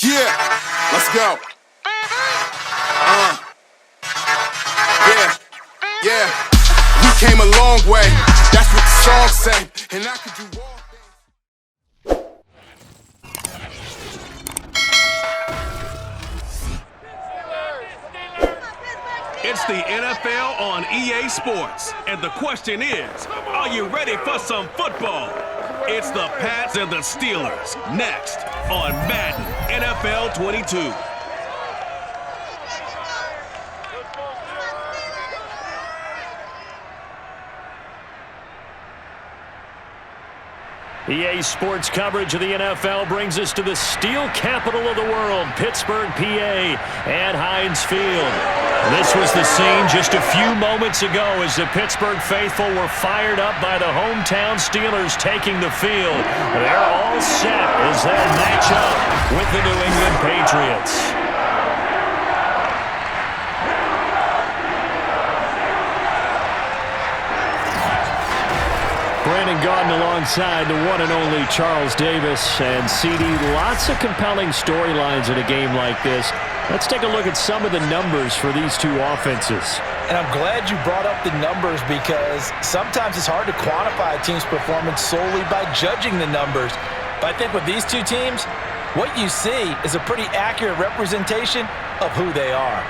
Yeah, let's go. Yeah. We came a long way. That's what the song say. And I could do all It's the NFL on EA Sports, and the question is, are you ready for some football? It's the Pats and the Steelers, next on Madden NFL 22. EA Sports coverage of the NFL brings us to the steel capital of the world, Pittsburgh, PA, at Heinz Field. This was the scene just a few moments ago as the Pittsburgh faithful were fired up by the hometown Steelers taking the field. They're all set as they'll match up with the New England Patriots. Brandon Gaudin alongside the one and only Charles Davis. And CD, lots of compelling storylines in a game like this. Let's take a look at some of the numbers for these two offenses. And I'm glad you brought up the numbers because sometimes it's hard to quantify a team's performance solely by judging the numbers. But I think with these two teams, what you see is a pretty accurate representation of who they are.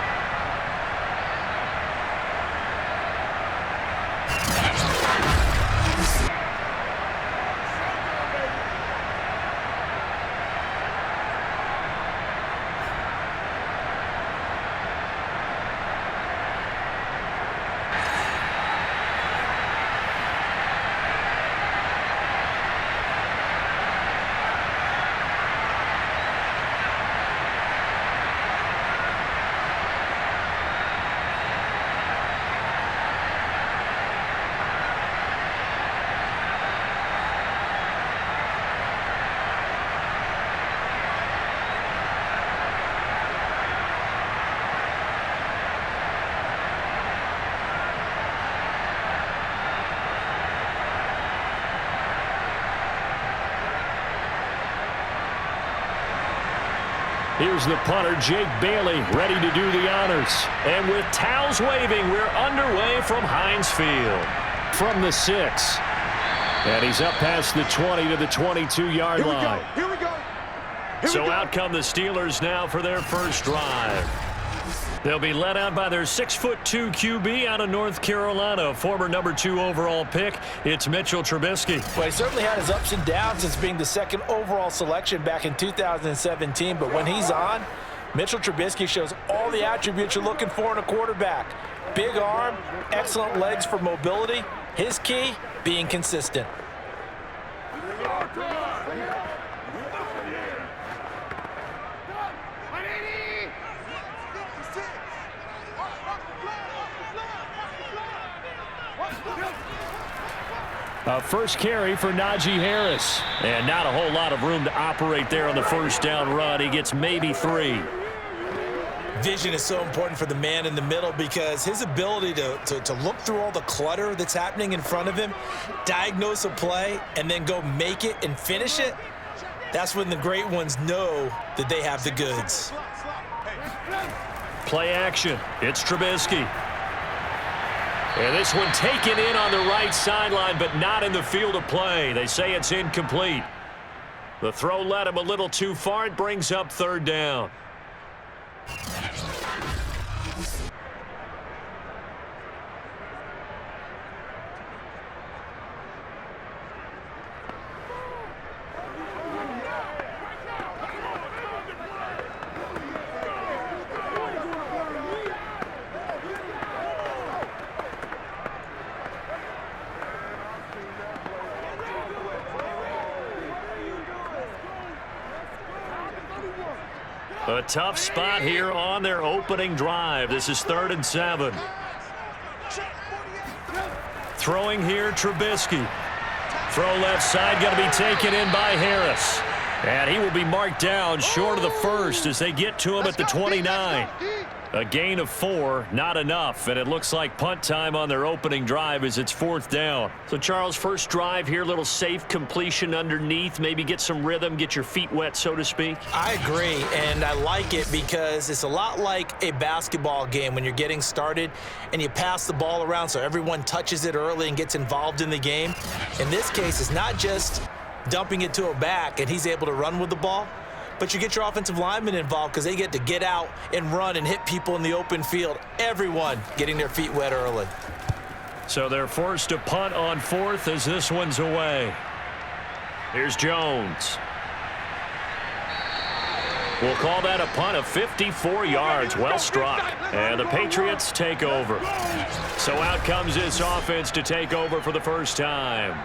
Here's the punter, Jake Bailey, ready to do the honors. And with towels waving, we're underway from Heinz Field. From the 6. And he's up past the 20 to the 22-yard line. Here we go. So out come the Steelers now for their first drive. They'll be led out by their 6'2" QB out of North Carolina, former number 2 overall pick. It's Mitchell Trubisky. Well, he certainly had his ups and downs since being the second overall selection back in 2017. But when he's on, Mitchell Trubisky shows all the attributes you're looking for in a quarterback. Big arm, excellent legs for mobility. His key, being consistent. A first carry for Najee Harris. And not a whole lot of room to operate there on the first down run. He gets maybe 3. Vision is so important for the man in the middle because his ability to look through all the clutter that's happening in front of him, diagnose a play, and then go make it and finish it, that's when the great ones know that they have the goods. Play action. It's Trubisky. And this one taken in on the right sideline, but not in the field of play. They say it's incomplete. The throw led him a little too far. It brings up third down. A tough spot here on their opening drive. This is 3rd and 7. Throwing here, Trubisky. Throw left side, going to be taken in by Harris. And he will be marked down short of the first as they get to him at the 29. A gain of 4, not enough, and it looks like punt time on their opening drive as it's 4th down. So, Charles, first drive here, little safe completion underneath, maybe get some rhythm, get your feet wet, so to speak. I agree, and I like it because it's a lot like a basketball game when you're getting started and you pass the ball around so everyone touches it early and gets involved in the game. In this case, it's not just dumping it to a back and he's able to run with the ball, but you get your offensive linemen involved because they get to get out and run and hit people in the open field. Everyone getting their feet wet early. So they're forced to punt on 4th as this one's away. Here's Jones. We'll call that a punt of 54 yards. Well struck. And the Patriots take over. So out comes this offense to take over for the first time.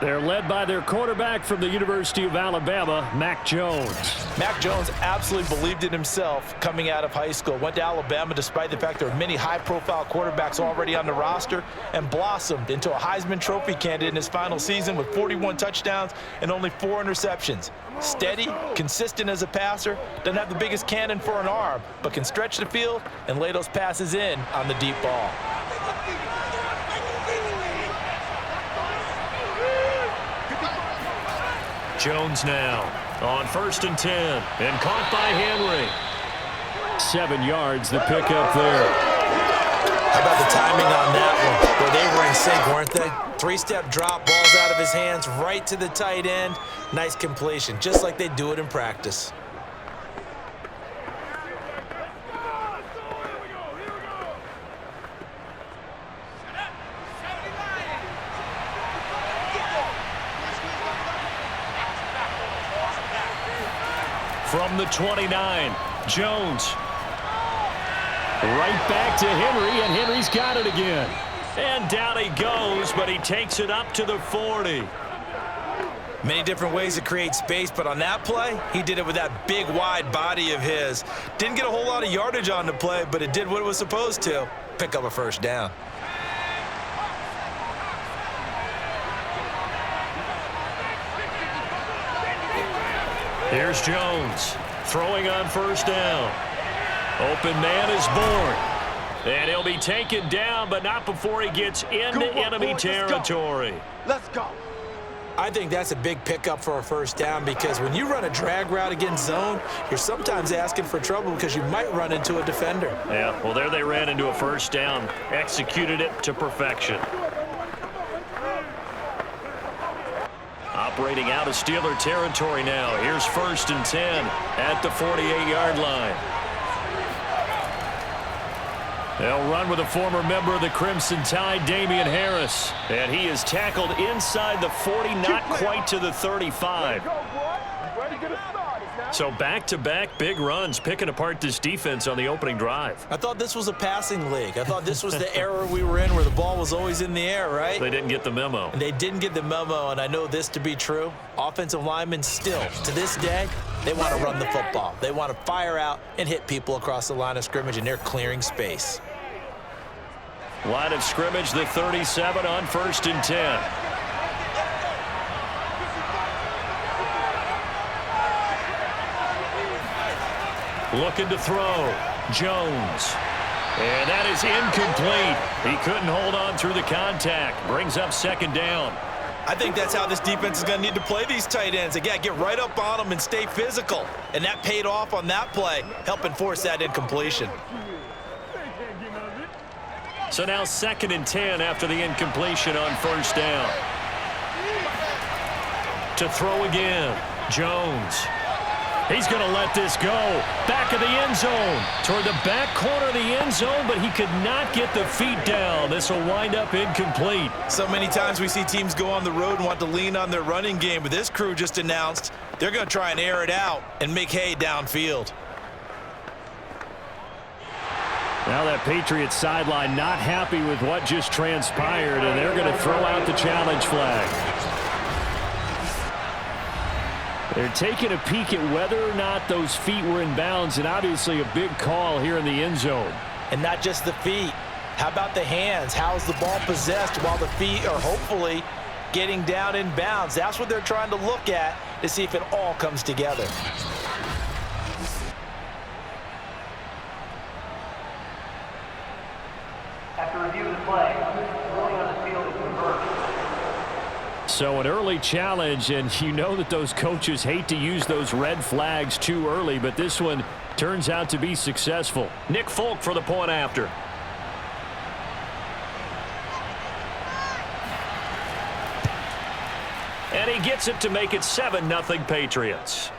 They're led by their quarterback from the University of Alabama, Mac Jones. Mac Jones absolutely believed in himself coming out of high school. Went to Alabama despite the fact there were many high-profile quarterbacks already on the roster and blossomed into a Heisman Trophy candidate in his final season with 41 touchdowns and only 4 interceptions. Steady, consistent as a passer, doesn't have the biggest cannon for an arm, but can stretch the field and lay those passes in on the deep ball. Jones now on 1st and 10 and caught by Henry. 7 yards the pickup there. How about the timing on that one? Where they were in sync, weren't they? 3-step drop, balls out of his hands, right to the tight end. Nice completion, just like they do it in practice. From the 29, Jones. Right back to Henry, and Henry's got it again. And down he goes, but he takes it up to the 40. Many different ways to create space, but on that play, he did it with that big, wide body of his. Didn't get a whole lot of yardage on the play, but it did what it was supposed to. Pick up a first down. Here's Jones, throwing on 1st down. Open man is born. And he'll be taken down, but not before he gets into enemy territory. Let's go. I think that's a big pickup for a first down because when you run a drag route against zone, you're sometimes asking for trouble because you might run into a defender. Yeah, well, there they ran into a first down, executed it to perfection. Operating out of Steeler territory now. Here's 1st and 10 at the 48-yard line. They'll run with a former member of the Crimson Tide, Damian Harris. And he is tackled inside the 40, not quite to the 35. So back-to-back big runs, picking apart this defense on the opening drive. I thought this was a passing league. I thought this was the era we were in where the ball was always in the air, right? They didn't get the memo. And they didn't get the memo, and I know this to be true. Offensive linemen still, to this day, they want to run the football. They want to fire out and hit people across the line of scrimmage, and they're clearing space. Line of scrimmage, the 37 on 1st and 10. Looking to throw. Jones. And that is incomplete. He couldn't hold on through the contact. Brings up 2nd down. I think that's how this defense is going to need to play these tight ends. They got to get right up on them and stay physical. And that paid off on that play, helping force that incompletion. So now 2nd and 10 after the incompletion on 1st down. To throw again. Jones. He's going to let this go. Back of the end zone. Toward the back corner of the end zone, but he could not get the feet down. This will wind up incomplete. So many times we see teams go on the road and want to lean on their running game, but this crew just announced they're going to try and air it out and make hay downfield. Now that Patriots sideline not happy with what just transpired, and they're going to throw out the challenge flag. They're taking a peek at whether or not those feet were in bounds, and obviously a big call here in the end zone. And not just the feet. How about the hands? How's the ball possessed while the feet are hopefully getting down in bounds? That's what they're trying to look at to see if it all comes together. After review of the play, ruling on the field is reversed. So an early challenge, and you know that those coaches hate to use those red flags too early, but this one turns out to be successful. Nick Folk for the point after. And he gets it to make it 7-0 Patriots.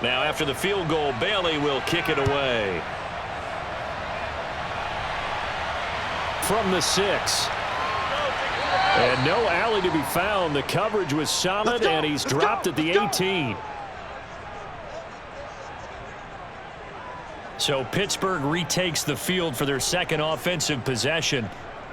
Now, after the field goal, Bailey will kick it away. From the 6. And no alley to be found. The coverage was solid, and he's dropped at the 18. So Pittsburgh retakes the field for their second offensive possession.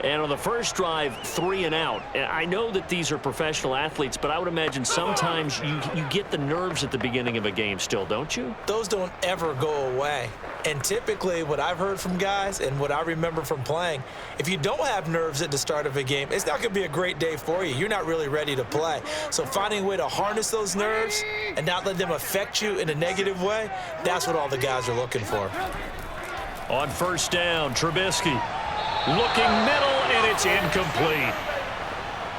And on the first drive, 3 and out. I know that these are professional athletes, but I would imagine sometimes you get the nerves at the beginning of a game still, don't you? Those don't ever go away. And typically what I've heard from guys and what I remember from playing, if you don't have nerves at the start of a game, it's not going to be a great day for you. You're not really ready to play. So finding a way to harness those nerves and not let them affect you in a negative way, that's what all the guys are looking for. On first down, Trubisky. Looking middle, and it's incomplete.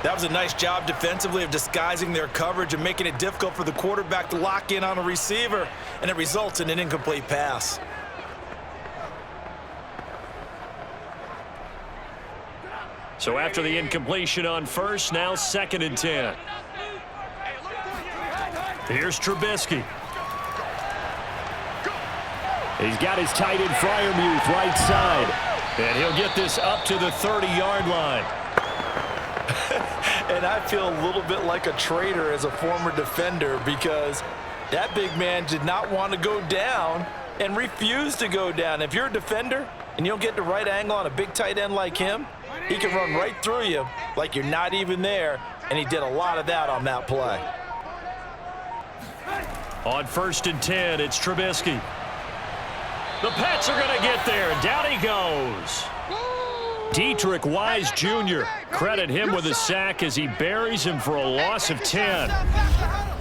That was a nice job defensively of disguising their coverage and making it difficult for the quarterback to lock in on a receiver, and it results in an incomplete pass. So after the incompletion on first, now 2nd and 10. Here's Trubisky. He's got his tight end Freiermuth right side. And he'll get this up to the 30-yard line. And I feel a little bit like a traitor as a former defender because that big man did not want to go down and refused to go down. If you're a defender and you don't get the right angle on a big tight end like him, he can run right through you like you're not even there, and he did a lot of that on that play. On 1st and 10, it's Trubisky. The Pats are going to get there. Down he goes. Dietrich Wise Jr. Credit him with a sack as he buries him for a loss of 10.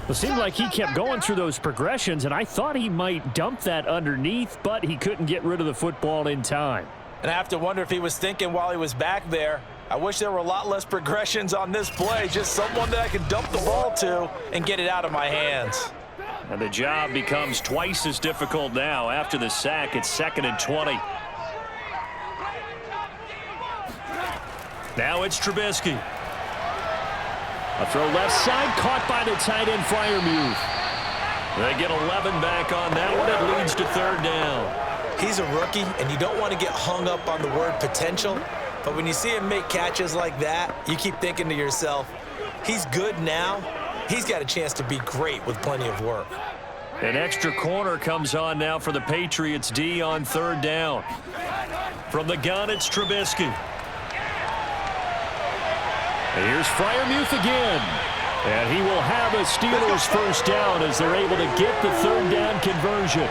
It seemed like he kept going through those progressions, and I thought he might dump that underneath, but he couldn't get rid of the football in time. And I have to wonder if he was thinking while he was back there, I wish there were a lot less progressions on this play, just someone that I can dump the ball to and get it out of my hands. And the job becomes twice as difficult now. After the sack, it's 2nd and 20. Now it's Trubisky. A throw left side, caught by the tight end Freiermuth. They get 11 back on that one. It leads to 3rd down. He's a rookie, and you don't want to get hung up on the word potential. But when you see him make catches like that, you keep thinking to yourself, he's good now. He's got a chance to be great with plenty of work. An extra corner comes on now for the Patriots D on 3rd down. From the gun, it's Trubisky. And here's Freiermuth again. And he will have a Steelers first down as they're able to get the 3rd down conversion.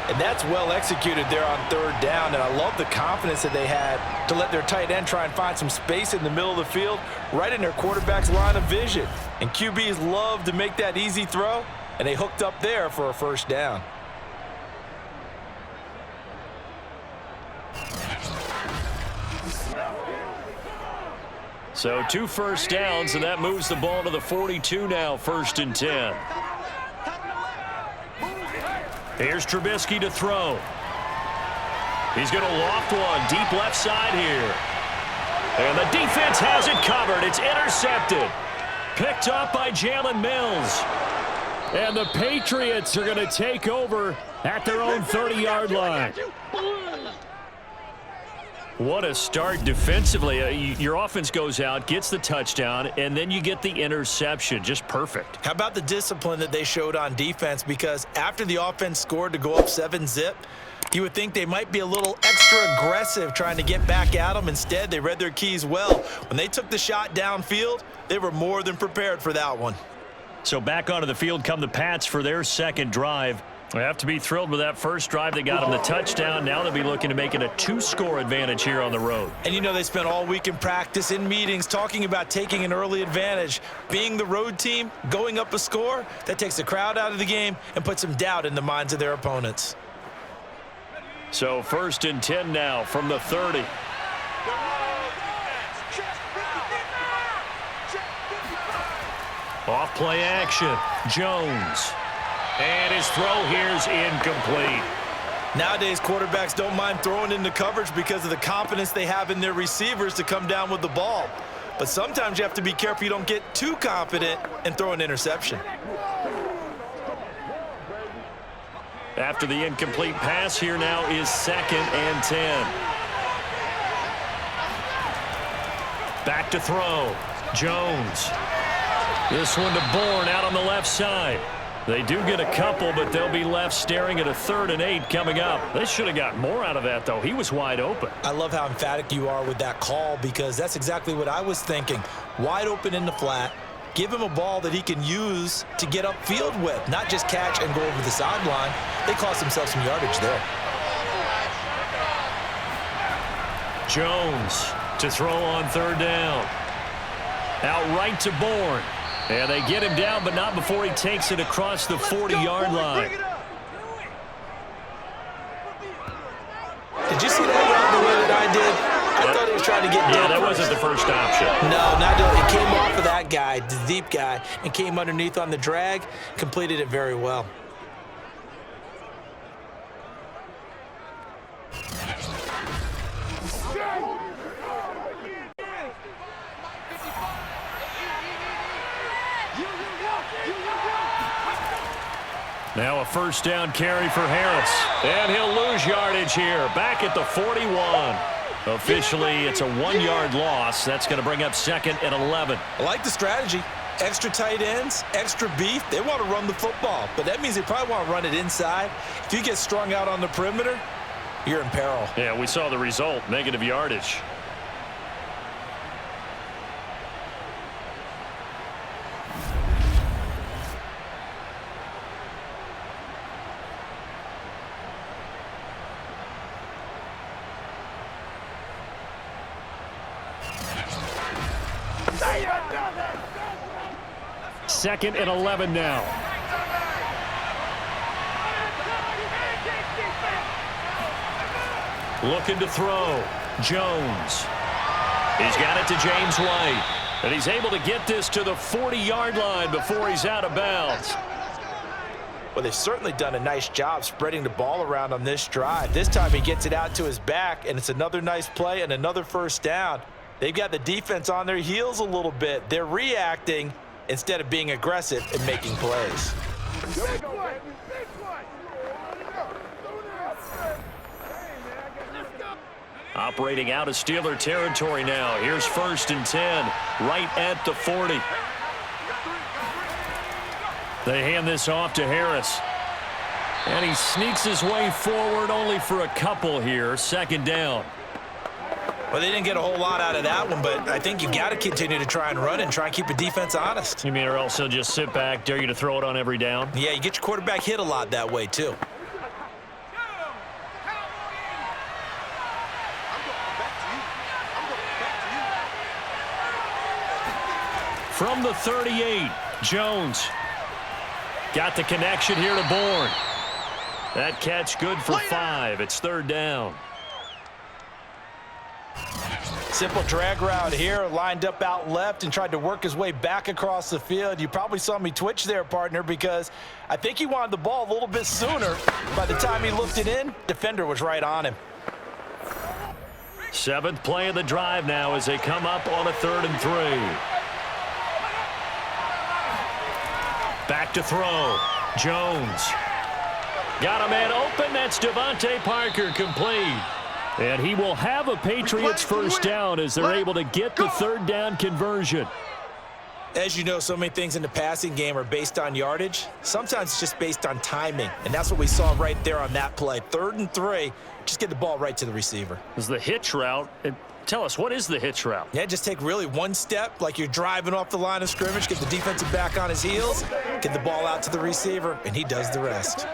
And that's well executed there on 3rd down, and I love the confidence that they had to let their tight end try and find some space in the middle of the field, right in their quarterback's line of vision. And QBs love to make that easy throw, and they hooked up there for a first down. So 2 first downs, and that moves the ball to the 42 now, 1st and 10. Here's Trubisky to throw. He's going to loft one deep left side here. And the defense has it covered. It's intercepted. Picked up by Jalen Mills. And the Patriots are going to take over at their own 30-yard line. What a start defensively. Your offense goes out, gets the touchdown, and then you get the interception. Just perfect. How about the discipline that they showed on defense? Because after the offense scored to go up 7-zip, you would think they might be a little extra aggressive trying to get back at them. Instead, they read their keys well. When they took the shot downfield, they were more than prepared for that one. So back onto the field come the Pats for their second drive. They have to be thrilled with that first drive. They got them the touchdown. Now they'll be looking to make it a 2-score advantage here on the road. And you know they spent all week in practice, in meetings, talking about taking an early advantage. Being the road team, going up a score, that takes the crowd out of the game and puts some doubt in the minds of their opponents. So 1st and 10 now from the 30. Off play action. Jones. And his throw here's incomplete. Nowadays, quarterbacks don't mind throwing into coverage because of the confidence they have in their receivers to come down with the ball. But sometimes you have to be careful you don't get too confident and throw an interception. After the incomplete pass, here now is 2nd and 10. Back to throw. Jones. This one to Bourne out on the left side. They do get a couple, but they'll be left staring at a 3rd and 8 coming up. They should have got more out of that, though. He was wide open. I love how emphatic you are with that call because that's exactly what I was thinking. Wide open in the flat. Give him a ball that he can use to get upfield with, not just catch and go over the sideline. They cost themselves some yardage there. Jones to throw on 3rd down. Out right to Bourne. And they get him down, but not before he takes it across the 40-yard line. Did you see that route the way that I did? I thought he was trying to get down. Yeah, that wasn't the first option. No, not doing it. It came off of that guy, the deep guy, and came underneath on the drag, completed it very well. Now a 1st down carry for Harris. And he'll lose yardage here. Back at the 41. Officially, it's a 1-yard loss. That's going to bring up 2nd and 11. I like the strategy. Extra tight ends, extra beef. They want to run the football, but that means they probably want to run it inside. If you get strung out on the perimeter, you're in peril. Yeah, we saw the result. Negative yardage. Second and 11 now. Looking to throw. Jones. He's got it to James White. And he's able to get this to the 40-yard line before he's out of bounds. Well, they've certainly done a nice job spreading the ball around on this drive. This time he gets it out to his back, and it's another nice play and another 1st down. They've got the defense on their heels a little bit. They're reacting instead of being aggressive and making plays. Operating out of Steeler territory now. Here's 1st and 10, right at the 40. They hand this off to Harris. And he sneaks his way forward only for a couple here. 2nd down. Well, they didn't get a whole lot out of that one, but I think you got to continue to try and run and try and keep the defense honest. You mean or else he'll just sit back, dare you to throw it on every down? Yeah, you get your quarterback hit a lot that way, too. From the 38, Jones got the connection here to Bourne. That catch good for 5. It's 3rd down. Simple drag route here, lined up out left and tried to work his way back across the field. You probably saw me twitch there, partner, because I think he wanted the ball a little bit sooner. By the time he looked it in, defender was right on him. 7th play of the drive now as they come up on a 3rd and 3. Back to throw. Jones. Got a man open. That's Devontae Parker, complete. And he will have a Patriots first down as they're able to get the third down conversion. As you know, so many things in the passing game are based on yardage. Sometimes it's just based on timing. And that's what we saw right there on that play. 3rd and 3. Just get the ball right to the receiver. This is the hitch route. Tell us, what is the hitch route? Yeah, just take really one step like you're driving off the line of scrimmage, get the defensive back on his heels, get the ball out to the receiver, and he does the rest.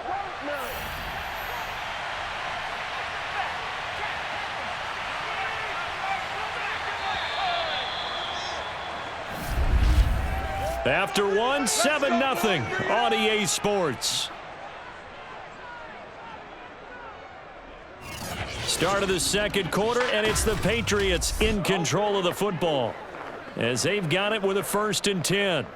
After one, 7-0 on EA Sports. Start of the second quarter, and it's the Patriots in control of the football as they've got it with a 1st and 10.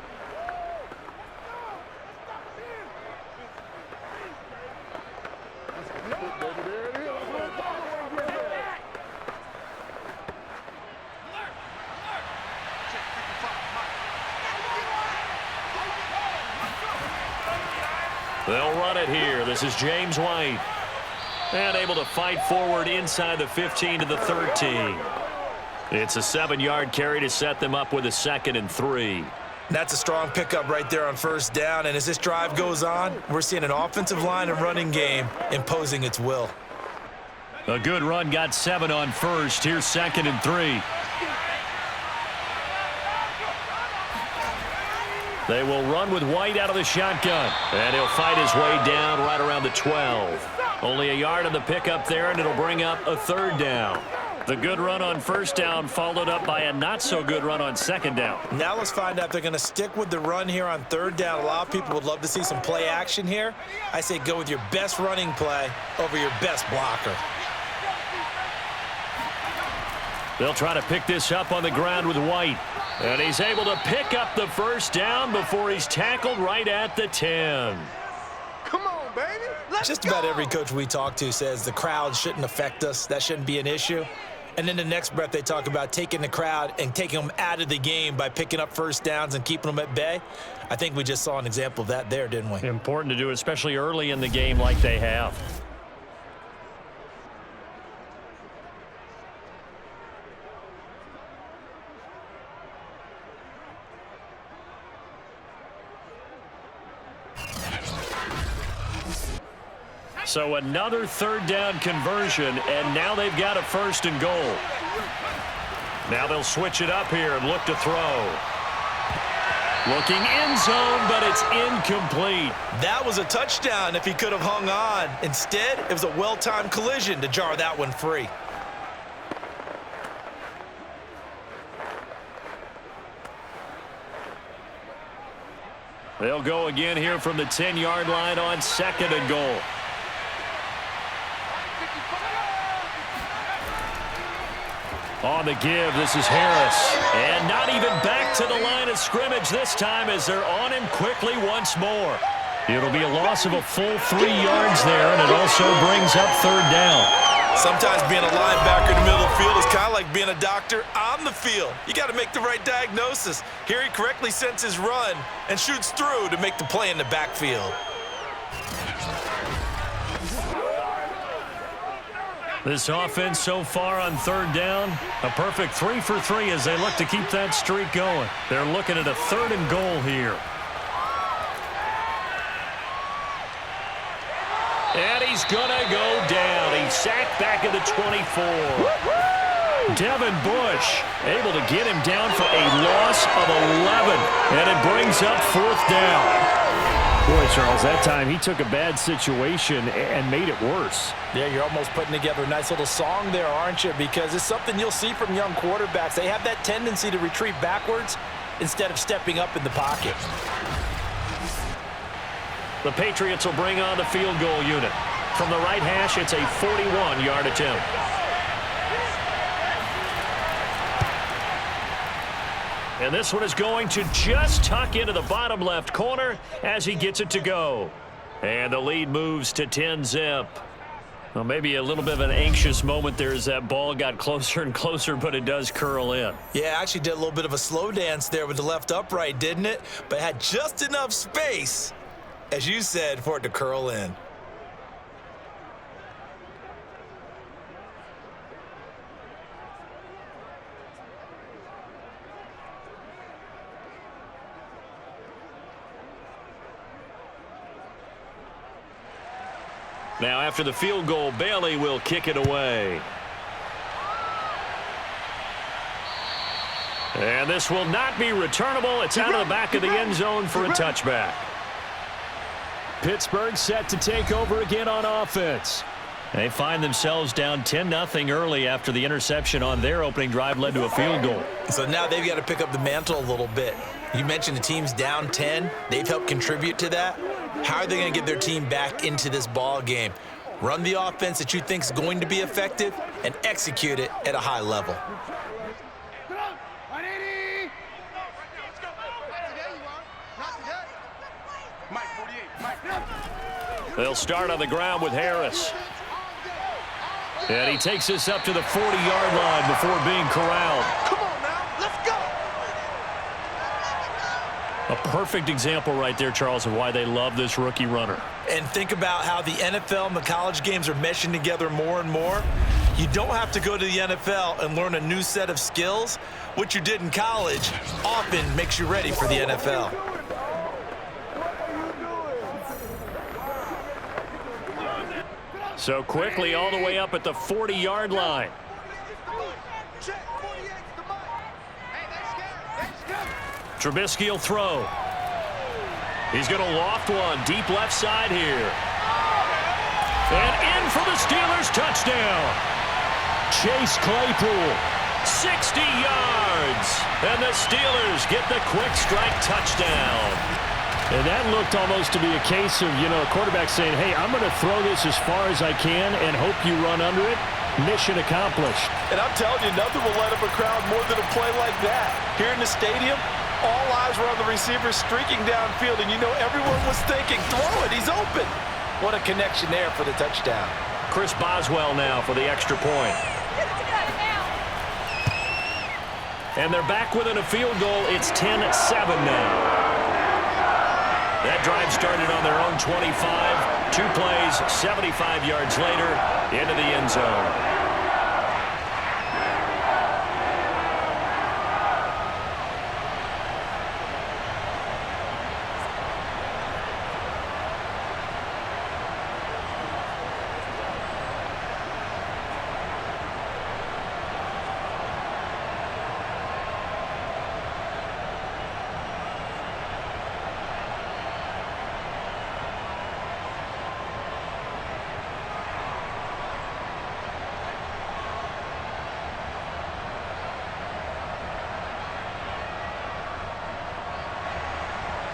They'll run it here. This is James White. And able to fight forward inside the 15 to the 13. It's a 7-yard carry to set them up with a 2nd and 3. That's a strong pickup right there on 1st down. And as this drive goes on, we're seeing an offensive line and running game imposing its will. A good run got 7 on 1st. Here's 2nd and 3. They will run with White out of the shotgun. And he'll fight his way down right around the 12. Only a yard on the pickup there, and it'll bring up a 3rd down. The good run on 1st down followed up by a not-so-good run on 2nd down. Now let's find out if they're going to stick with the run here on 3rd down. A lot of people would love to see some play action here. I say go with your best running play over your best blocker. They'll try to pick this up on the ground with White. And he's able to pick up the 1st down before he's tackled right at the 10. Come on, baby. Let's Just go. about every coach we talk to says the crowd shouldn't affect us. That shouldn't be an issue. And then the next breath they talk about taking the crowd and taking them out of the game by picking up 1st downs and keeping them at bay. I think we just saw an example of that there, didn't we? Important to do, especially early in the game like they have. So another 3rd down conversion, and now they've got a 1st and goal. Now they'll switch it up here and look to throw. Looking end zone, but it's incomplete. That was a touchdown if he could have hung on. Instead, it was a well-timed collision to jar that one free. They'll go again here from the 10-yard line on 2nd and goal. On the give, this is Harris. And not even back to the line of scrimmage this time as they're on him quickly once more. It'll be a loss of a full 3 yards there, and it also brings up 3rd down. Sometimes being a linebacker in the middle of the field is kind of like being a doctor on the field. You got to make the right diagnosis. Here he correctly sends his run and shoots through to make the play in the backfield. This offense so far on 3rd down, a perfect 3 for 3 as they look to keep that streak going. They're looking at a 3rd and goal here. And he's going to go down. He's sacked back at the 24. Devin Bush able to get him down for a loss of 11. And it brings up 4th down. Boy, Charles, that time he took a bad situation and made it worse. Yeah, you're almost putting together a nice little song there, aren't you? Because it's something you'll see from young quarterbacks. They have that tendency to retreat backwards instead of stepping up in the pocket. The Patriots will bring on the field goal unit. From the right hash, it's a 41-yard attempt. And this one is going to just tuck into the bottom left corner as he gets it to go. And the lead moves to 10-zip. Well, maybe a little bit of an anxious moment there as that ball got closer and closer, but it does curl in. Yeah, actually did a little bit of a slow dance there with the left upright, didn't it? But had just enough space, as you said, for it to curl in. Now, after the field goal, Bailey will kick it away. And this will not be returnable. It's out of the back of the end zone for a touchback. Pittsburgh set to take over again on offense. They find themselves down 10-0 early after the interception on their opening drive led to a field goal. So now they've got to pick up the mantle a little bit. You mentioned the team's down 10. They've helped contribute to that. How are they going to get their team back into this ball game? Run the offense that you think is going to be effective and execute it at a high level. They'll start on the ground with Harris. And he takes this up to the 40-yard line before being corralled. Come on now, let's go. A perfect example right there, Charles, of why they love this rookie runner. And think about how the NFL and the college games are meshing together more and more. You don't have to go to the NFL and learn a new set of skills. What you did in college often makes you ready for the NFL. So quickly all the way up at the 40-yard line. Trubisky will throw. He's going to loft one deep left side here. And in for the Steelers touchdown. Chase Claypool, 60 yards. And the Steelers get the quick strike touchdown. And that looked almost to be a case of, a quarterback saying, hey, I'm going to throw this as far as I can and hope you run under it. Mission accomplished. And I'm telling you, nothing will light up a crowd more than a play like that. Here in the stadium, all eyes were on the receiver streaking downfield, and everyone was thinking, throw it, he's open. What a connection there for the touchdown. Chris Boswell now for the extra point. And they're back within a field goal. It's 10-7 now. That drive started on their own 25. 2 plays, 75 yards later, into the end zone.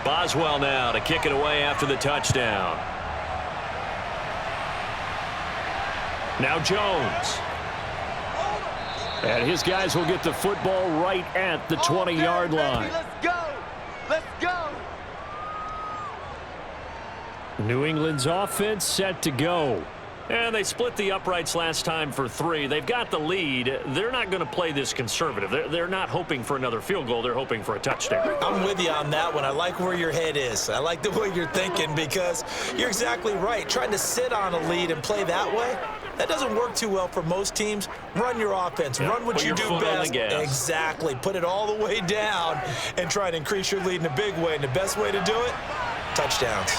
Boswell now to kick it away after the touchdown. Now Jones. And his guys will get the football right at the 20-yard line. Let's go. Let's go. New England's offense set to go. And they split the uprights last time for 3. They've got the lead. They're not going to play this conservative. They're not hoping for another field goal. They're hoping for a touchdown. I'm with you on that one. I like where your head is. I like the way you're thinking because you're exactly right. Trying to sit on a lead and play that way, that doesn't work too well for most teams. Run your offense. Run what you do best. Exactly. Put it all the way down and try to increase your lead in a big way. And the best way to do it, touchdowns.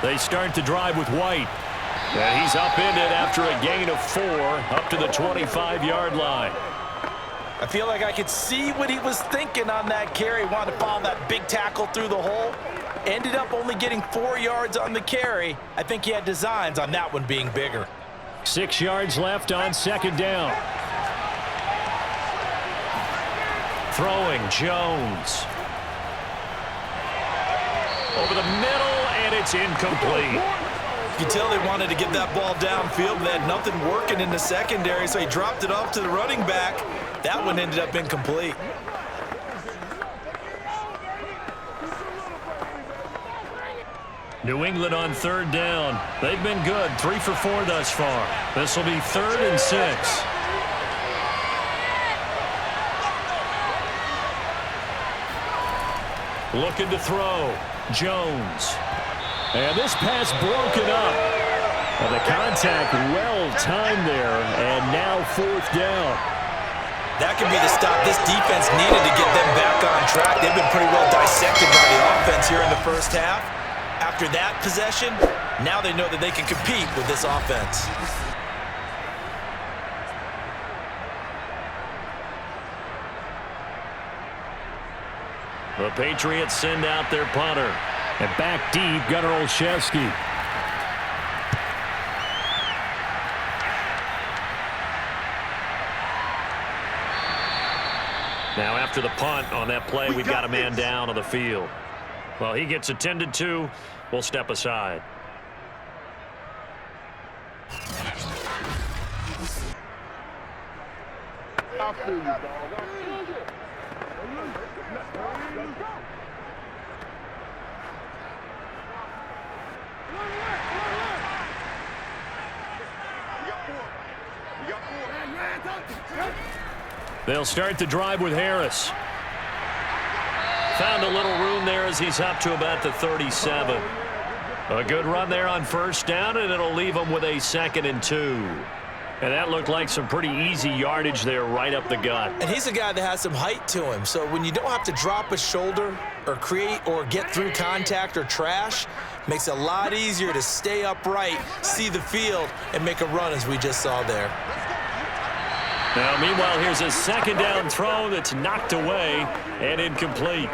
They start the drive with White. And he's upended after a gain of 4 up to the 25-yard line. I feel like I could see what he was thinking on that carry. Wanted to follow that big tackle through the hole. Ended up only getting 4 yards on the carry. I think he had designs on that one being bigger. 6 yards left on second down. Throwing Jones. Over the middle, and it's incomplete. You can tell they wanted to get that ball downfield, but they had nothing working in the secondary, so he dropped it off to the running back. That one ended up incomplete. New England on third down. They've been good, 3 for 4 thus far. This will be 3rd and 6. Looking to throw. Jones. And this pass broken up. And the contact well timed there, and now 4th down. That could be the stop this defense needed to get them back on track. They've been pretty well dissected by the offense here in the first half. After that possession, now they know that they can compete with this offense. The Patriots send out their punter. And back deep, Gunnar Olszewski. Now after the punt on that play, we've got a man down on the field. Well, he gets attended to. We'll step aside. They'll start the drive with Harris. Found a little room there as he's up to about the 37. A good run there on first down, and it'll leave him with a 2nd and 2. And that looked like some pretty easy yardage there right up the gut. And he's a guy that has some height to him, so when you don't have to drop a shoulder or create or get through contact or trash, makes it a lot easier to stay upright, see the field, and make a run as we just saw there. Now, meanwhile, here's a 2nd down throw that's knocked away and incomplete.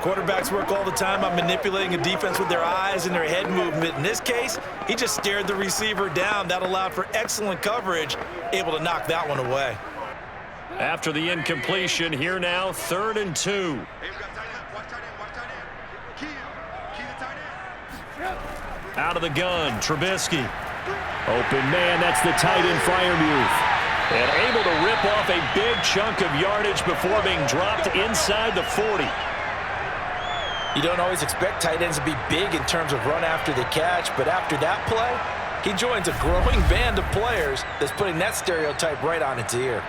Quarterbacks work all the time on manipulating a defense with their eyes and their head movement. In this case, he just stared the receiver down. That allowed for excellent coverage, able to knock that one away. After the incompletion, here now, 3rd and 2. Out of the gun, Trubisky. Open man, that's the tight end Freiermuth. And able to rip off a big chunk of yardage before being dropped inside the 40. You don't always expect tight ends to be big in terms of run after the catch, but after that play, he joins a growing band of players that's putting that stereotype right on its ear.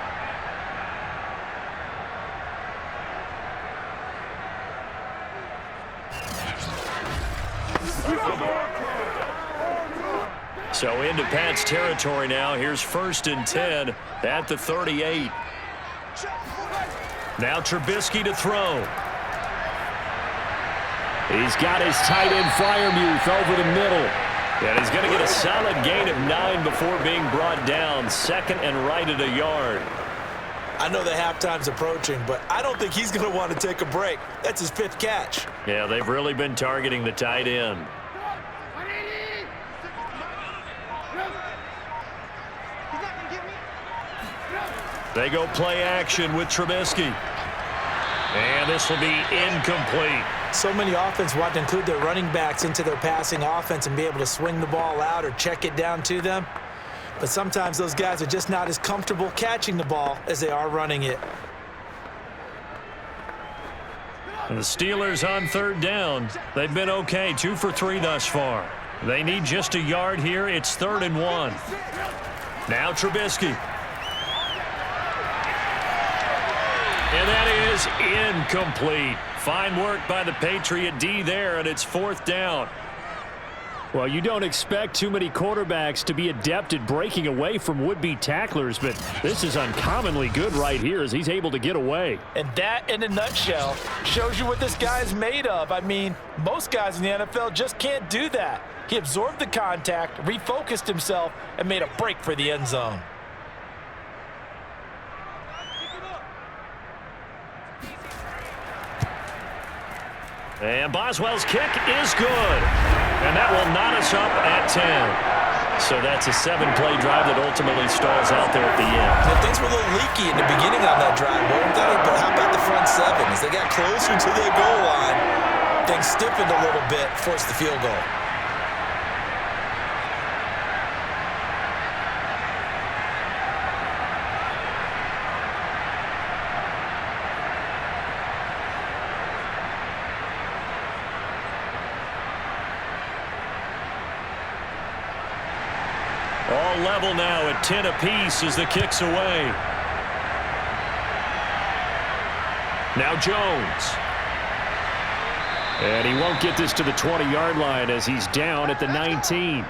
So into Pat's territory now. Here's 1st and 10 at the 38. Now Trubisky to throw. He's got his tight end Freiermuth over the middle. And he's going to get a solid gain of 9 before being brought down. 2nd and right at a yard. I know the halftime's approaching, but I don't think he's going to want to take a break. That's his 5th catch. Yeah, they've really been targeting the tight end. They go play action with Trubisky. And this will be incomplete. So many offenses want to include their running backs into their passing offense and be able to swing the ball out or check it down to them. But sometimes those guys are just not as comfortable catching the ball as they are running it. And the Steelers on 3rd down. They've been okay, 2 for 3 thus far. They need just a yard here. It's 3rd and 1. Now Trubisky. And that is incomplete. Fine work by the Patriot D there, and it's 4th down. Well, you don't expect too many quarterbacks to be adept at breaking away from would-be tacklers, but this is uncommonly good right here as he's able to get away. And that, in a nutshell, shows you what this guy is made of. I mean, most guys in the NFL just can't do that. He absorbed the contact, refocused himself, and made a break for the end zone. And Boswell's kick is good. And that will knot us up at 10. So that's a 7-play drive that ultimately stalls out there at the end. Now, things were a little leaky in the beginning on that drive, weren't they? But how about the front 7? As they got closer to the goal line, things stiffened a little bit, forced the field goal. all level now at 10 apiece as the kick's away. Now Jones. And he won't get this to the 20-yard line as he's down at the 19.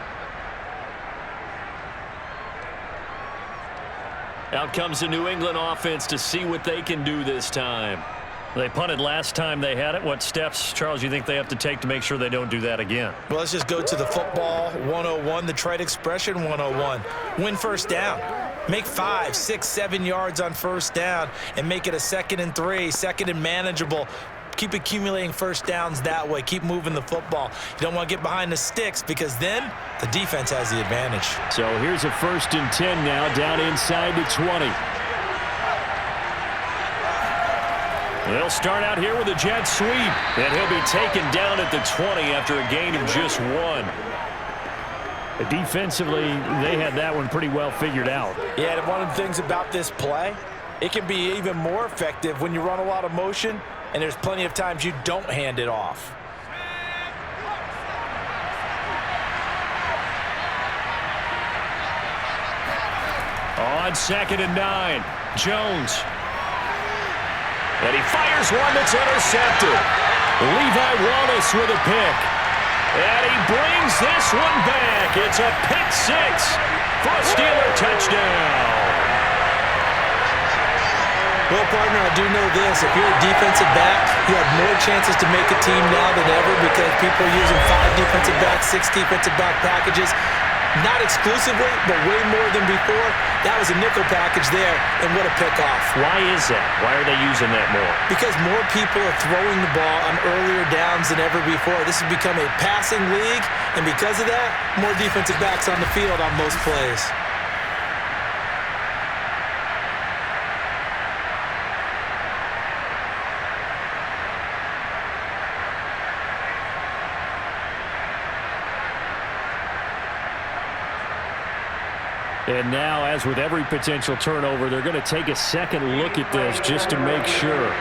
Out comes the New England offense to see what they can do this time. They punted last time they had it. What steps, Charles, you think they have to take to make sure they don't do that again? Well, let's just go to the football 101, the trade expression 101. Win first down. Make 5, 6, 7 yards on first down and make it a 2nd and 3, 2nd and manageable. Keep accumulating first downs that way. Keep moving the football. You don't want to get behind the sticks because then the defense has the advantage. So here's a 1st and 10 now down inside the 20. They'll start out here with a jet sweep, and he'll be taken down at the 20 after a gain of just 1. Defensively, they had that one pretty well figured out. Yeah, and one of the things about this play, it can be even more effective when you run a lot of motion, and there's plenty of times you don't hand it off. On 2nd and 9, Jones. And he fires one that's intercepted. Levi Wallace with a pick. And he brings this one back. It's a pick 6 for a Steeler touchdown. Well, partner, I do know this. If you're a defensive back, you have more chances to make a team now than ever because people are using 5 defensive backs, 6 defensive back packages. Not exclusively, but way more than before. That was a nickel package there, and what a pickoff. Why is that? Why are they using that more? Because more people are throwing the ball on earlier downs than ever before. This has become a passing league, and because of that, more defensive backs on the field on most plays. And now, as with every potential turnover, they're going to take a second look at this just to make sure.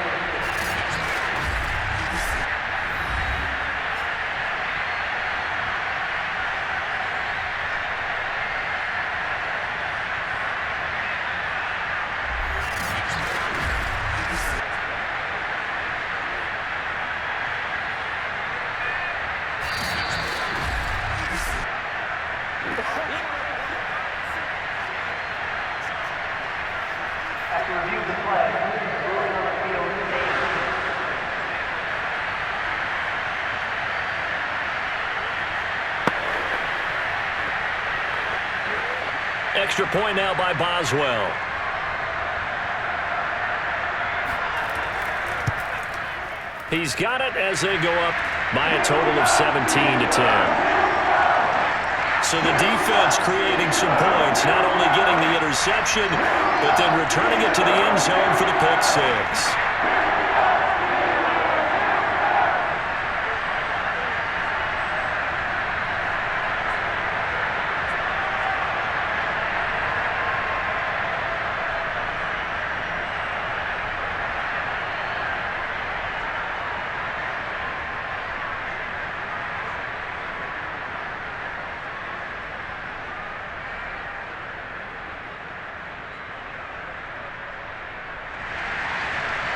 After review of the play, ruling on the field is Extra point now by Boswell. He's got it as they go up by a total of 17-10. So the defense creating some points, not only getting the interception, but then returning it to the end zone for the pick 6.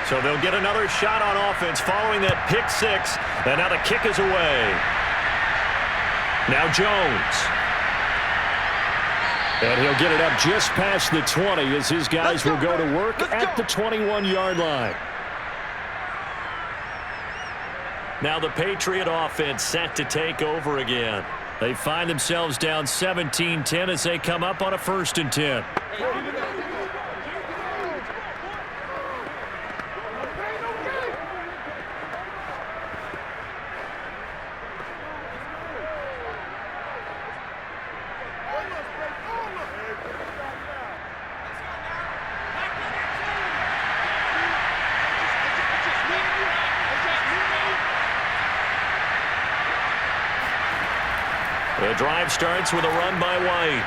So they'll get another shot on offense following that pick 6. And now the kick is away. Now Jones. And he'll get it up just past the 20 as his guys will go to work at the 21-yard line. Now the Patriot offense set to take over again. They find themselves down 17-10 as they come up on a 1st and 10. The drive starts with a run by White.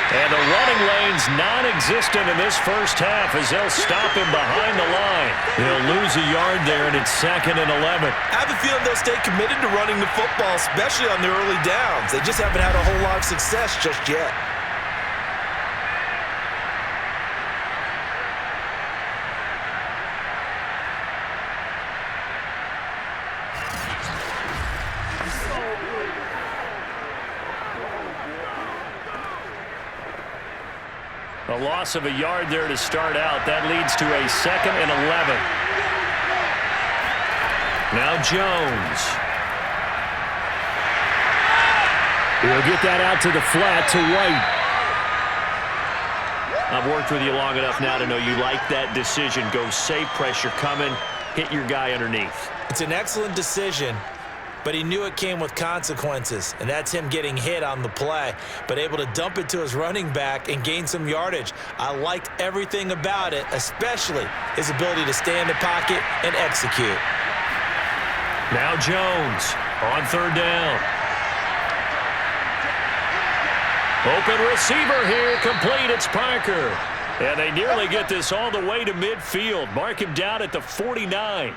And the running lane's non-existent in this first half as they'll stop him behind the line. He'll lose a yard there, and it's 2nd and 11. I have a feeling they'll stay committed to running the football, especially on the early downs. They just haven't had a whole lot of success just yet. A loss of a yard there to start out. That leads to a 2nd and 11. Now Jones. He'll get that out to the flat to White. I've worked with you long enough now to know you like that decision. Go safe, pressure coming, hit your guy underneath. It's an excellent decision, but he knew it came with consequences, and that's him getting hit on the play, but able to dump it to his running back and gain some yardage. I liked everything about it, especially his ability to stay in the pocket and execute. Now Jones on 3rd down. Open receiver here, complete, it's Parker. And they nearly get this all the way to midfield. Mark him down at the 49.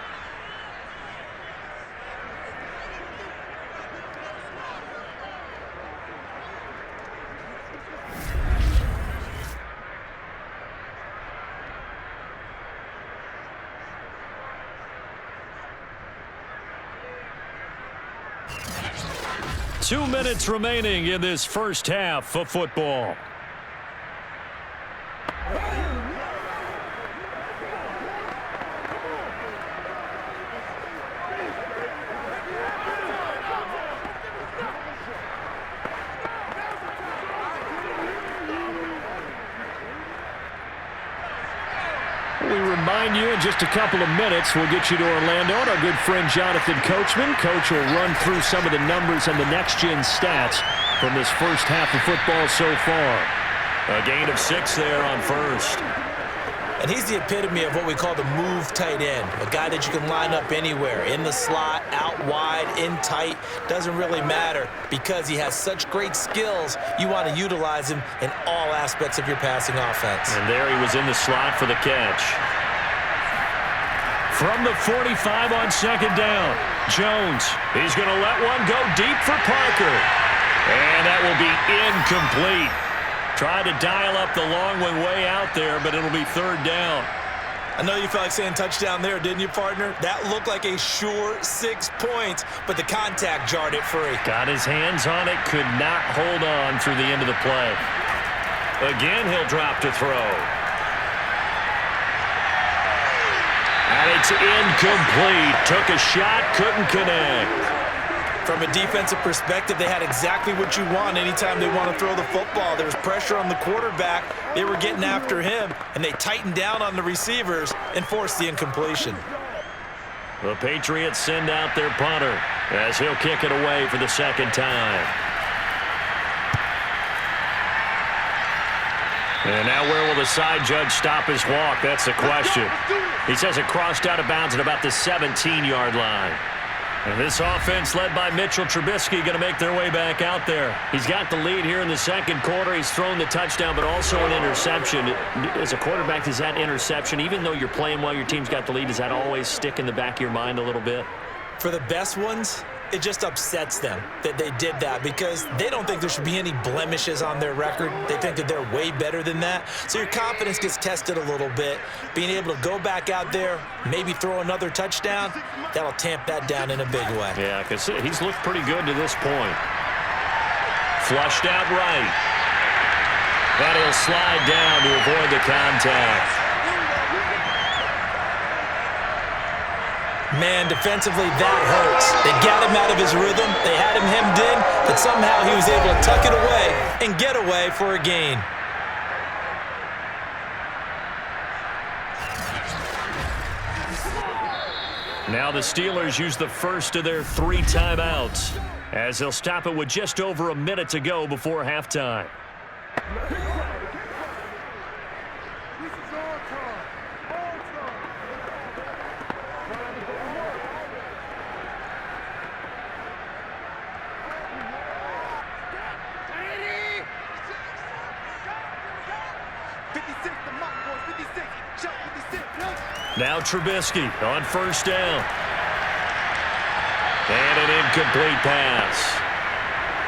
Two minutes remaining in this first half of football. We remind you in just a couple of minutes, we'll get you to Orlando and our good friend Jonathan Coachman. Coach will run through some of the numbers and the next-gen stats from this first half of football so far. A gain of 6 there on first. And he's the epitome of what we call the move tight end, a guy that you can line up anywhere, in the slot, out wide, in tight, doesn't really matter because he has such great skills. You want to utilize him in all aspects of your passing offense. And there he was in the slot for the catch. From the 45 on 2nd down, Jones, he's going to let one go deep for Parker. And that will be incomplete. Tried to dial up the long one way out there, but it'll be 3rd down. I know you felt like saying touchdown there, didn't you, partner? That looked like a sure 6 points, but the contact jarred it free. Got his hands on it, could not hold on through the end of the play. Again, he'll drop to throw. And it's incomplete. Took a shot, couldn't connect. From a defensive perspective, they had exactly what you want anytime they want to throw the football. There was pressure on the quarterback. They were getting after him, and they tightened down on the receivers and forced the incompletion. The Patriots send out their punter as he'll kick it away for the 2nd time. And now where will the side judge stop his walk? That's the question. He says it crossed out of bounds at about the 17-yard line. And this offense led by Mitchell Trubisky going to make their way back out there. He's got the lead here in the 2nd quarter. He's thrown the touchdown, but also an interception. As a quarterback, does that interception, even though you're playing well, your team's got the lead, does that always stick in the back of your mind a little bit? For the best ones, it just upsets them that they did that because they don't think there should be any blemishes on their record. They think that they're way better than that. So your confidence gets tested a little bit. Being able to go back out there, maybe throw another touchdown, that'll tamp that down in a big way. Yeah, because he's looked pretty good to this point. Flushed out right. But he'll slide down to avoid the contact. Man, defensively, that hurts. They got him out of his rhythm. They had him hemmed in, but somehow he was able to tuck it away and get away for a gain. Now the Steelers use the first of their 3 timeouts as they'll stop it with just over a minute to go before halftime. Now Trubisky on 1st down. And an incomplete pass.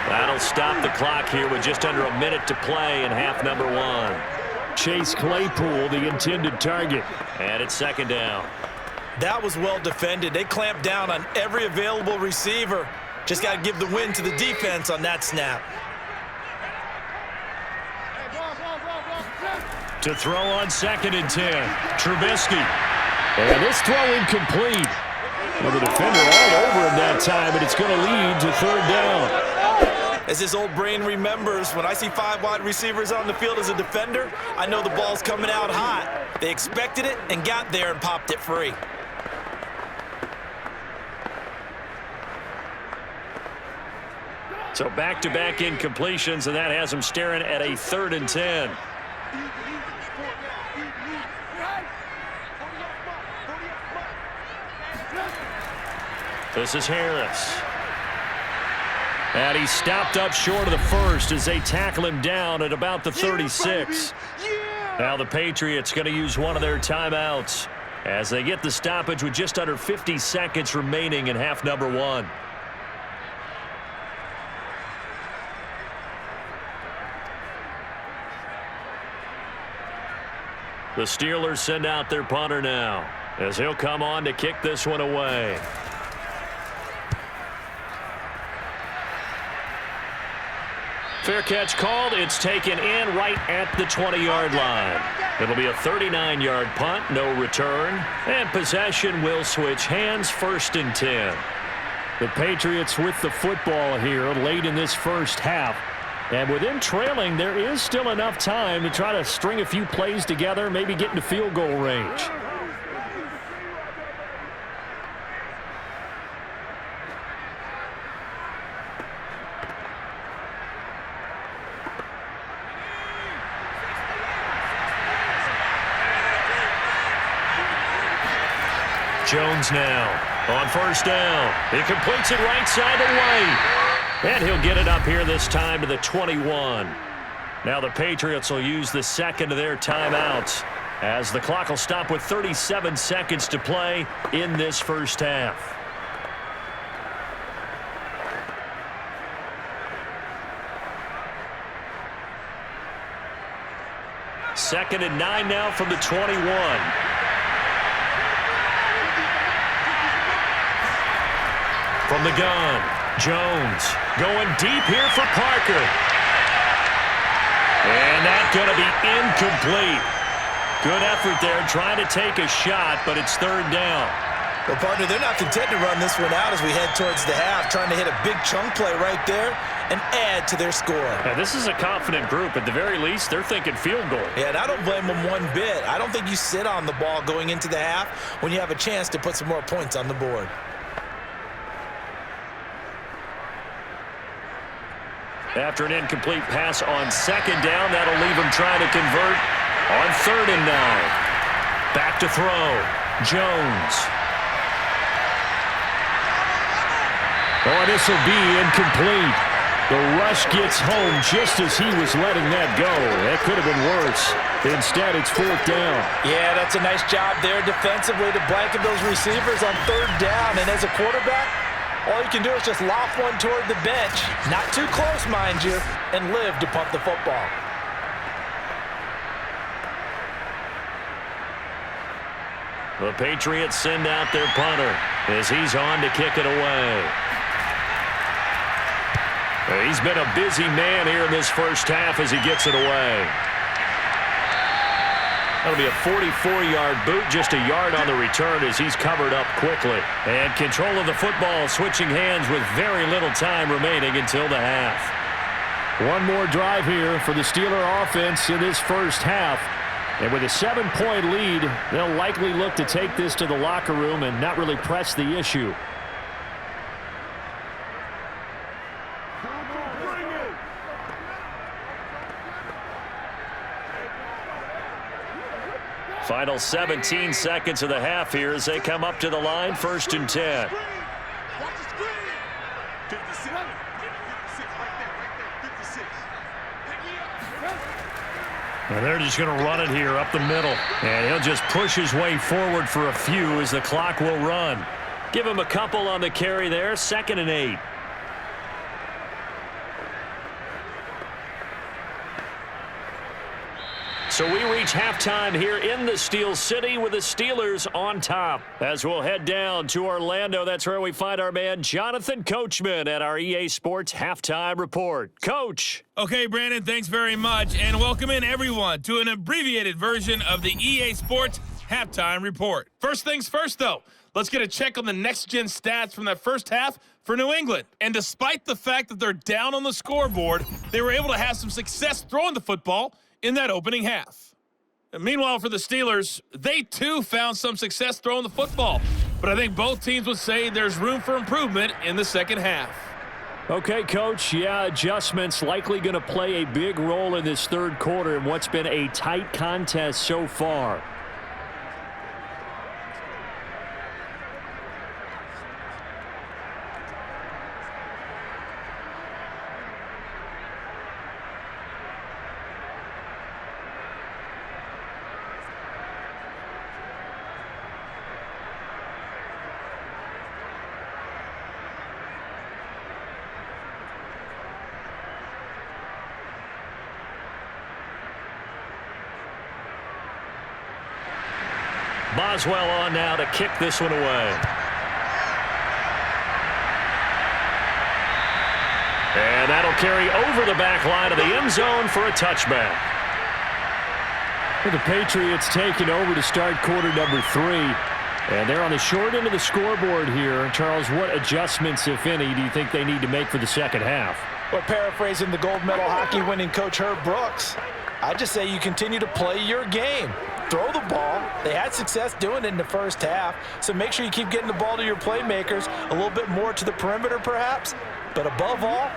That'll stop the clock here with just under a minute to play in half number 1. Chase Claypool, the intended target. And it's 2nd down. That was well defended. They clamped down on every available receiver. Just got to give the win to the defense on that snap. To throw on 2nd and 10. Trubisky. And this throw incomplete. Well, the defender all over him that time, and it's going to lead to 3rd down. As his old brain remembers, when I see 5 wide receivers on the field as a defender, I know the ball's coming out hot. They expected it and got there and popped it free. So back-to-back incompletions, and that has him staring at a 3rd and 10. This is Harris. And he's stopped up short of the first as they tackle him down at about the 36. Now the Patriots going to use one of their timeouts as they get the stoppage with just under 50 seconds remaining in half number 1. The Steelers send out their punter now as he'll come on to kick this one away. Fair catch called. It's taken in right at the 20-yard line. It'll be a 39-yard punt, no return, and possession will switch hands, 1st and 10. The Patriots with the football here late in this first half. And with them trailing, there is still enough time to try to string a few plays together, maybe get into field goal range. Jones now on 1st down. He completes it right side away. And he'll get it up here this time to the 21. Now the Patriots will use the 2nd of their timeouts as the clock will stop with 37 seconds to play in this first half. Second and 9 now from the 21. From the gun, Jones going deep here for Parker. And that's going to be incomplete. Good effort there trying to take a shot, but it's 3rd down. Well, partner, they're not content to run this one out as we head towards the half, trying to hit a big chunk play right there and add to their score. Yeah, this is a confident group. At the very least, they're thinking field goal. Yeah, and I don't blame them one bit. I don't think you sit on the ball going into the half when you have a chance to put some more points on the board. After an incomplete pass on 2nd down, that'll leave him trying to convert on 3rd and 9. Back to throw. Jones. Oh, this will be incomplete. The rush gets home just as he was letting that go. That could have been worse. Instead, it's 4th down. Yeah, that's a nice job there defensively to blanket those receivers on 3rd down. And as a quarterback, all you can do is just loft one toward the bench. Not too close, mind you, and live to punt the football. The Patriots send out their punter as he's on to kick it away. He's been a busy man here in this first half as he gets it away. That'll be a 44-yard boot, just a yard on the return as he's covered up quickly. And control of the football switching hands with very little time remaining until the half. One more drive here for the Steeler offense in this first half. And with a 7-point lead, they'll likely look to take this to the locker room and not really press the issue. Final 17 seconds of the half here as they come up to the line, 1st and 10. And they're just going to run it here up the middle. And he'll just push his way forward for a few as the clock will run. Give him a couple on the carry there, 2nd and 8. So we reach halftime here in the Steel City with the Steelers on top. As we'll head down to Orlando, that's where we find our man Jonathan Coachman at our EA Sports Halftime Report. Coach. Okay, Brandon, thanks very much. And welcome in, everyone, to an abbreviated version of the EA Sports Halftime Report. First things first, though. Let's get a check on the next-gen stats from that first half for New England. And despite the fact that they're down on the scoreboard, they were able to have some success throwing the football in that opening half. And meanwhile, for the Steelers, they too found some success throwing the football. But I think both teams would say there's room for improvement in the second half. Okay, Coach, yeah, adjustments likely going to play a big role in this third quarter in what's been a tight contest so far. Boswell on now to kick this one away. And that'll carry over the back line of the end zone for a touchback. Well, the Patriots taking over to start quarter number 3. And they're on the short end of the scoreboard here. Charles, what adjustments, if any, do you think they need to make for the second half? Well, paraphrasing the gold medal hockey winning coach Herb Brooks, I just say you continue to play your game. Throw the ball. They had success doing it in the first half, so make sure you keep getting the ball to your playmakers, a little bit more to the perimeter perhaps, but above all,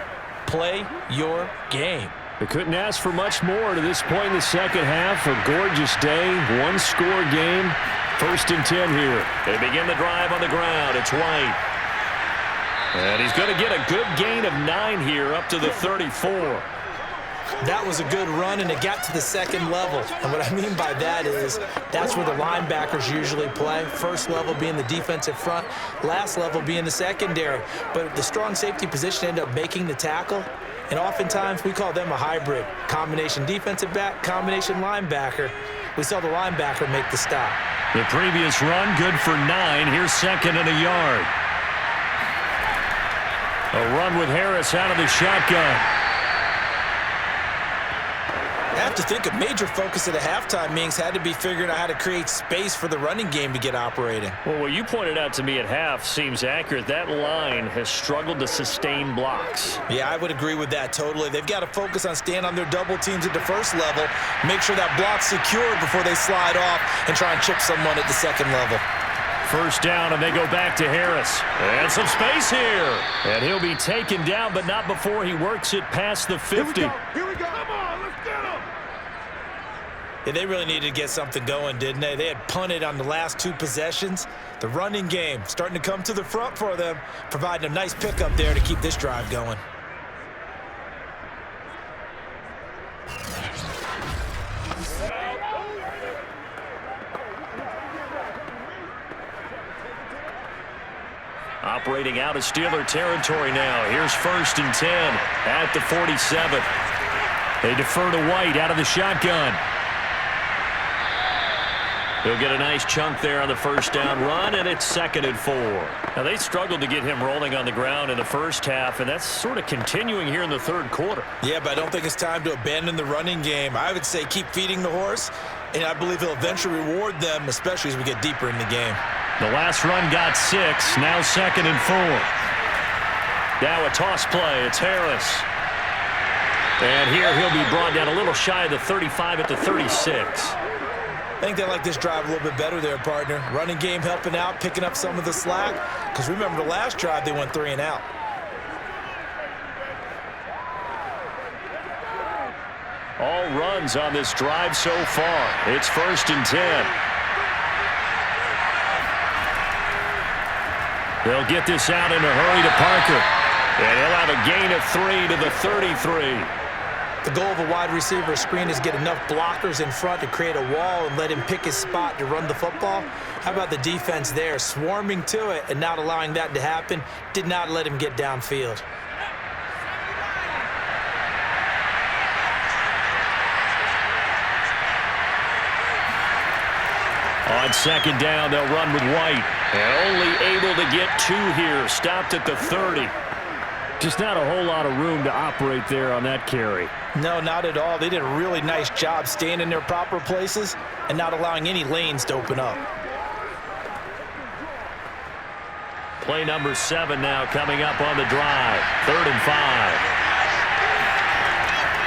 play your game. They couldn't ask for much more to this point in the second half. A gorgeous day, one-score game, 1st and 10 here. They begin the drive on the ground. It's White. And he's going to get a good gain of 9 here up to the 34. That was a good run, and it got to the second level. And what I mean by that is that's where the linebackers usually play. First level being the defensive front, last level being the secondary. But the strong safety position ended up making the tackle, and oftentimes we call them a hybrid. Combination defensive back, combination linebacker. We saw the linebacker make the stop. The previous run, good for 9. Here's 2nd and a yard. A run with Harris out of the shotgun. I have to think a major focus at a halftime meetings had to be figuring out how to create space for the running game to get operating. Well, what you pointed out to me at half seems accurate. That line has struggled to sustain blocks. Yeah, I would agree with that totally. They've got to focus on staying on their double teams at the first level, make sure that block's secured before they slide off and try and chip someone at the second level. First down, and they go back to Harris. And some space here. And he'll be taken down, but not before he works it past the 50. Here we go. Come on, let's get him. Yeah, they really needed to get something going, didn't they? They had punted on the last 2 possessions. The running game starting to come to the front for them, providing a nice pickup there to keep this drive going. Operating out of Steeler territory now. Here's 1st and 10 at the 47. They defer to White out of the shotgun. He'll get a nice chunk there on the first down run, and it's 2nd and 4. Now, they struggled to get him rolling on the ground in the first half, and that's sort of continuing here in the third quarter. Yeah, but I don't think it's time to abandon the running game. I would say keep feeding the horse, and I believe he'll eventually reward them, especially as we get deeper in the game. The last run got 6, now 2nd and 4. Now a toss play, it's Harris. And here he'll be brought down a little shy of the 35 at the 36. I think they like this drive a little bit better there, partner. Running game helping out, picking up some of the slack. Because remember the last drive, they went 3 and out. All runs on this drive so far. It's 1st and 10. They'll get this out in a hurry to Parker. And he'll have a gain of 3 to the 33. The goal of a wide receiver screen is get enough blockers in front to create a wall and let him pick his spot to run the football. How about the defense there, swarming to it and not allowing that to happen? Did not let him get downfield. On second down, they'll run with White. And only able to get 2 here. Stopped at the 30. Just not a whole lot of room to operate there on that carry. No, not at all. They did a really nice job staying in their proper places and not allowing any lanes to open up. Play number 7 now coming up on the drive. 3rd and 5.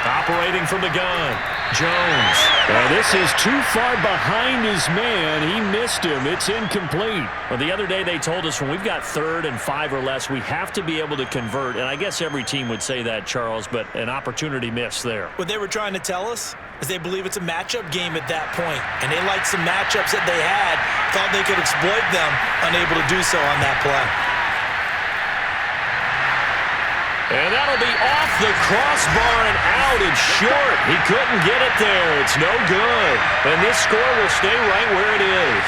Operating from the gun, Jones. Well, this is too far behind his man. He missed him. It's incomplete. Well, the other day they told us when we've got 3rd and 5 or less, we have to be able to convert. And I guess every team would say that, Charles, but an opportunity missed there. What they were trying to tell us is they believe it's a matchup game at that point. And they liked some matchups that they had, thought they could exploit them, unable to do so on that play. And that'll be off the crossbar and out. It's short. He couldn't get it there. It's no good. And this score will stay right where it is.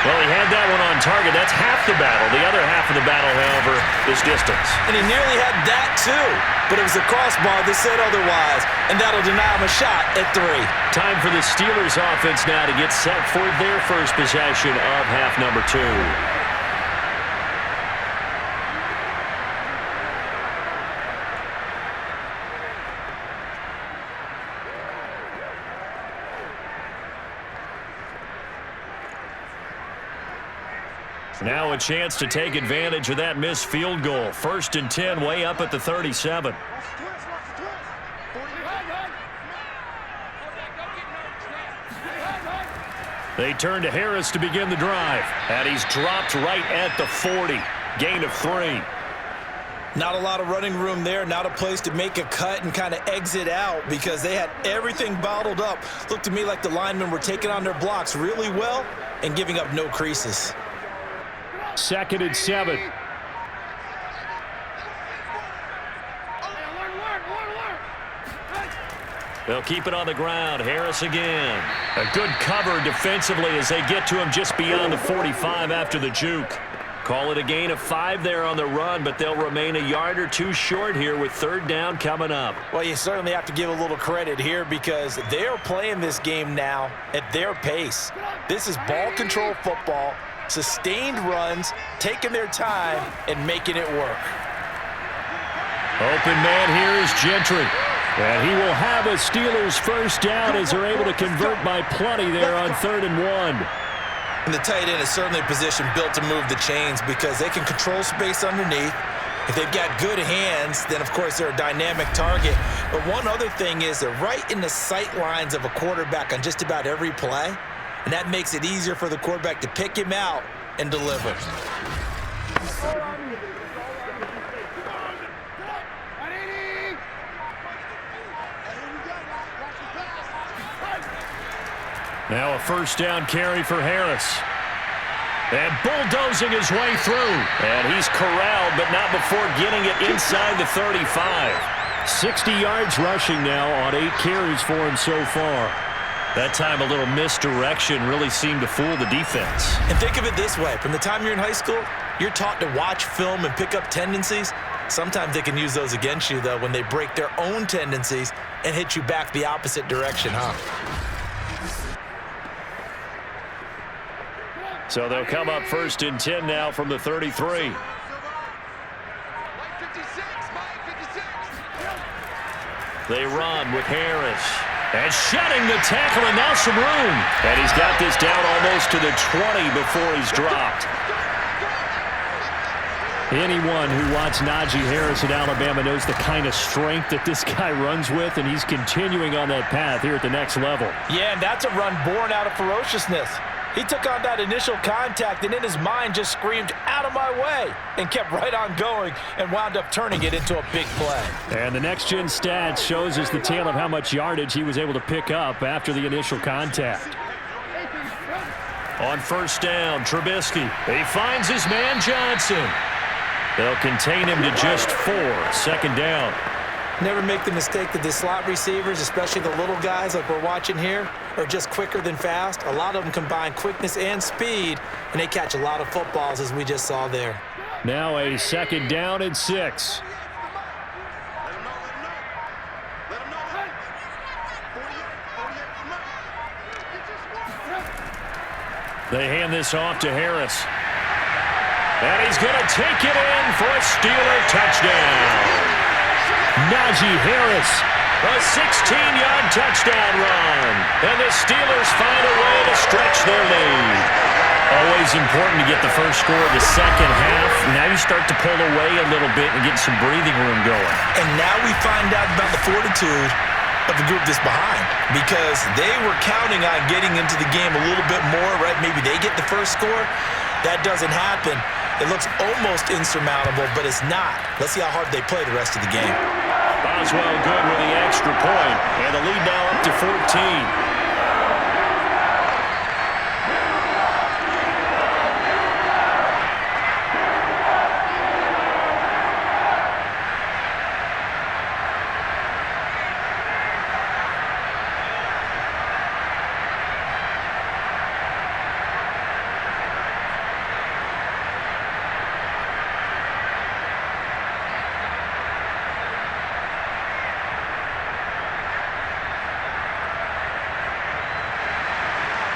Well, he had that one on target. That's half the battle. The other half of the battle, however, is distance. And he nearly had that, too. But it was the crossbar that said otherwise. And that'll deny him a shot at 3. Time for the Steelers offense now to get set for their first possession of half number 2. Now a chance to take advantage of that missed field goal. 1st and 10, way up at the 37. They turn to Harris to begin the drive. And he's dropped right at the 40. Gain of 3. Not a lot of running room there. Not a place to make a cut and kind of exit out because they had everything bottled up. Looked to me like the linemen were taking on their blocks really well and giving up no creases. 2nd and 7. They'll keep it on the ground. Harris again. A good cover defensively as they get to him just beyond the 45 after the juke. Call it a gain of 5 there on the run, but they'll remain a yard or 2 short here with 3rd down coming up. Well, you certainly have to give a little credit here because they're playing this game now at their pace. This is ball control football. Sustained runs, taking their time, and making it work. Open man here is Gentry. And he will have a Steelers first down as they're able to convert by plenty there on 3rd and 1. And the tight end is certainly a position built to move the chains because they can control space underneath. If they've got good hands, then, of course, they're a dynamic target. But one other thing is they're right in the sight lines of a quarterback on just about every play. And that makes it easier for the quarterback to pick him out and deliver. Now a first down carry for Harris. And bulldozing his way through. And he's corralled, but not before getting it inside the 35. 60 yards rushing now on 8 carries for him so far. That time a little misdirection really seemed to fool the defense. And think of it this way. From the time you're in high school, you're taught to watch film and pick up tendencies. Sometimes they can use those against you, though, when they break their own tendencies and hit you back the opposite direction, huh? So they'll come up 1st and 10 now from the 33. They run with Harris. And shedding the tackle, and now some room. And he's got this down almost to the 20 before he's dropped. Anyone who watched Najee Harris at Alabama knows the kind of strength that this guy runs with, and he's continuing on that path here at the next level. Yeah, and that's a run born out of ferociousness. He took on that initial contact and in his mind just screamed, "Out of my way," and kept right on going and wound up turning it into a big play. And the next-gen stats shows us the tale of how much yardage he was able to pick up after the initial contact. On 1st down, Trubisky. He finds his man Johnson. They'll contain him to just 4. 2nd down. Never make the mistake that the slot receivers, especially the little guys like we're watching here, are just quicker than fast. A lot of them combine quickness and speed, and they catch a lot of footballs, as we just saw there. Now a 2nd down and 6. They hand this off to Harris. And he's going to take it in for a Steeler touchdown. Najee Harris, a 16-yard touchdown run. And the Steelers find a way to stretch their lead. Always important to get the first score of the second half. Now you start to pull away a little bit and get some breathing room going. And now we find out about the fortitude of the group that's behind, because they were counting on getting into the game a little bit more, right? Maybe they get the first score. That doesn't happen. It looks almost insurmountable, but it's not. Let's see how hard they play the rest of the game. Boswell good with the extra point, and the lead now up to 14.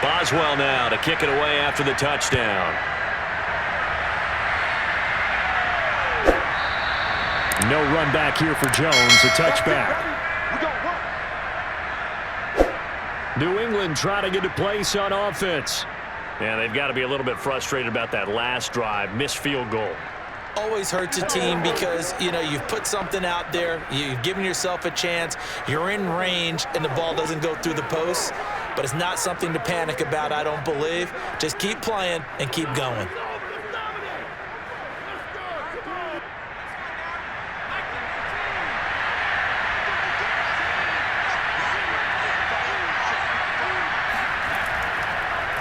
Boswell now to kick it away after the touchdown. No run back here for Jones, a touchback. New England trying to get a place on offense. Yeah, they've got to be a little bit frustrated about that last drive, missed field goal. Always hurts a team because, you know, you've put something out there, you've given yourself a chance, you're in range, and the ball doesn't go through the posts. But it's not something to panic about, I don't believe. Just keep playing and keep going.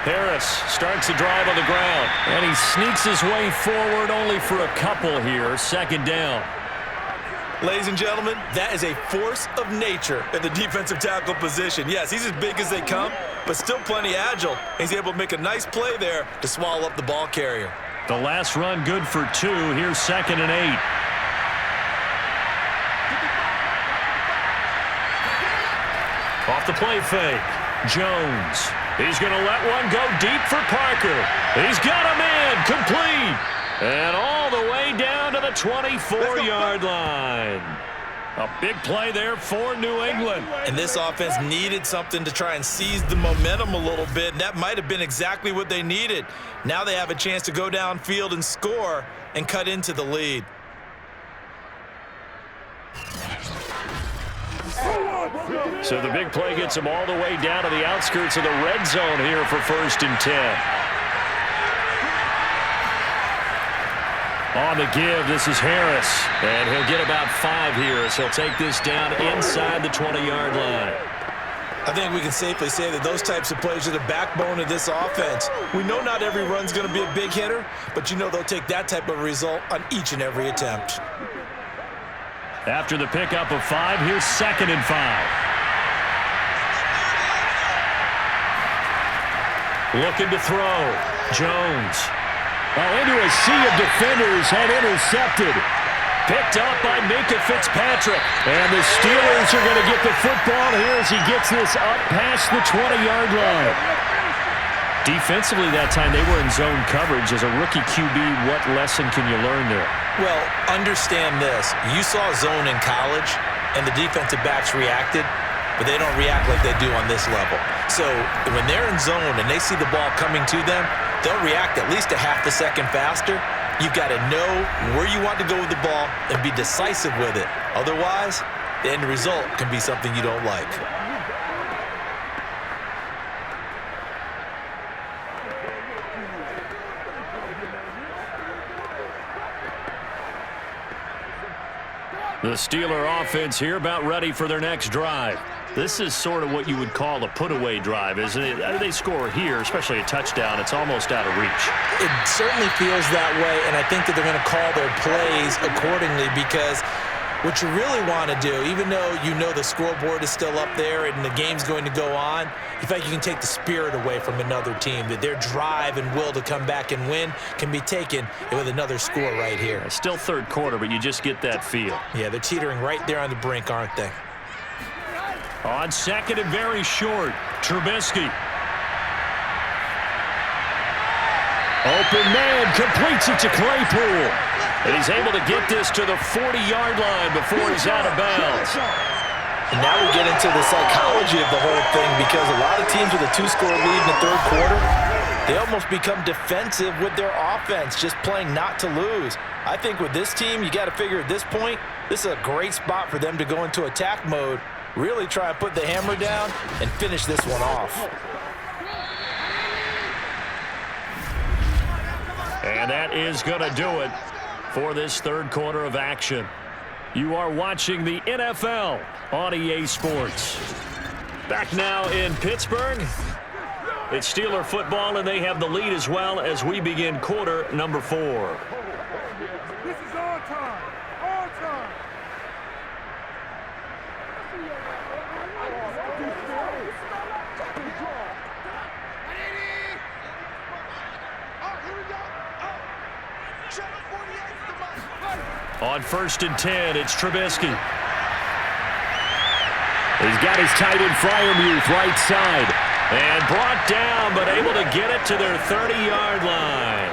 Harris starts the drive on the ground. And he sneaks his way forward only for a couple here. Second down. Ladies and gentlemen, that is a force of nature in the defensive tackle position. Yes, he's as big as they come, but still plenty agile. He's able to make a nice play there to swallow up the ball carrier. The last run good for 2. Here's 2nd and 8. Off the play fake. Jones. He's going to let one go deep for Parker. He's got him in. Complete. And all the way down to the 24-yard line. A big play there for New England. And this offense needed something to try and seize the momentum a little bit. And that might have been exactly what they needed. Now they have a chance to go downfield and score and cut into the lead. So the big play gets them all the way down to the outskirts of the red zone here for 1st and 10. On the give, this is Harris. And he'll get about 5 here, so he'll take this down inside the 20-yard line. I think we can safely say that those types of plays are the backbone of this offense. We know not every run's going to be a big hitter, but you know they'll take that type of result on each and every attempt. After the pickup of 5, here's 2nd and 5. Looking to throw. Jones. Into a sea of defenders and intercepted. Picked up by Minka Fitzpatrick. And the Steelers are going to get the football here as he gets this up past the 20-yard line. Defensively that time, they were in zone coverage. As a rookie QB, what lesson can you learn there? Well, understand this. You saw zone in college, and the defensive backs reacted, but they don't react like they do on this level. So when they're in zone and they see the ball coming to them, they'll react at least a half a second faster. You've got to know where you want to go with the ball and be decisive with it. Otherwise, the end result can be something you don't like. The Steeler offense here about ready for their next drive. This is sort of what you would call a put-away drive, isn't it? They score here, especially a touchdown. It's almost out of reach. It certainly feels that way, and I think that they're going to call their plays accordingly because what you really want to do, even though you know the scoreboard is still up there and the game's going to go on, in fact, you can take the spirit away from another team, that their drive and will to come back and win can be taken with another score right here. Still third quarter, but you just get that feel. Yeah, they're teetering right there on the brink, aren't they? On 2nd and very short, Trubisky. Open man, completes it to Claypool. And he's able to get this to the 40-yard line before he's out of bounds. And now we get into the psychology of the whole thing, because a lot of teams with a 2-score lead in the third quarter, they almost become defensive with their offense, just playing not to lose. I think with this team, you got to figure at this point, this is a great spot for them to go into attack mode, really try and put the hammer down and finish this one off. And that is going to do it for this third quarter of action. You are watching the NFL on EA Sports. Back now in Pittsburgh. It's Steeler football, and they have the lead as well as we begin quarter number 4. This is all time. All time. On 1st and 10, it's Trubisky. He's got his tight end Freiermuth right side. And brought down, but able to get it to their 30-yard line.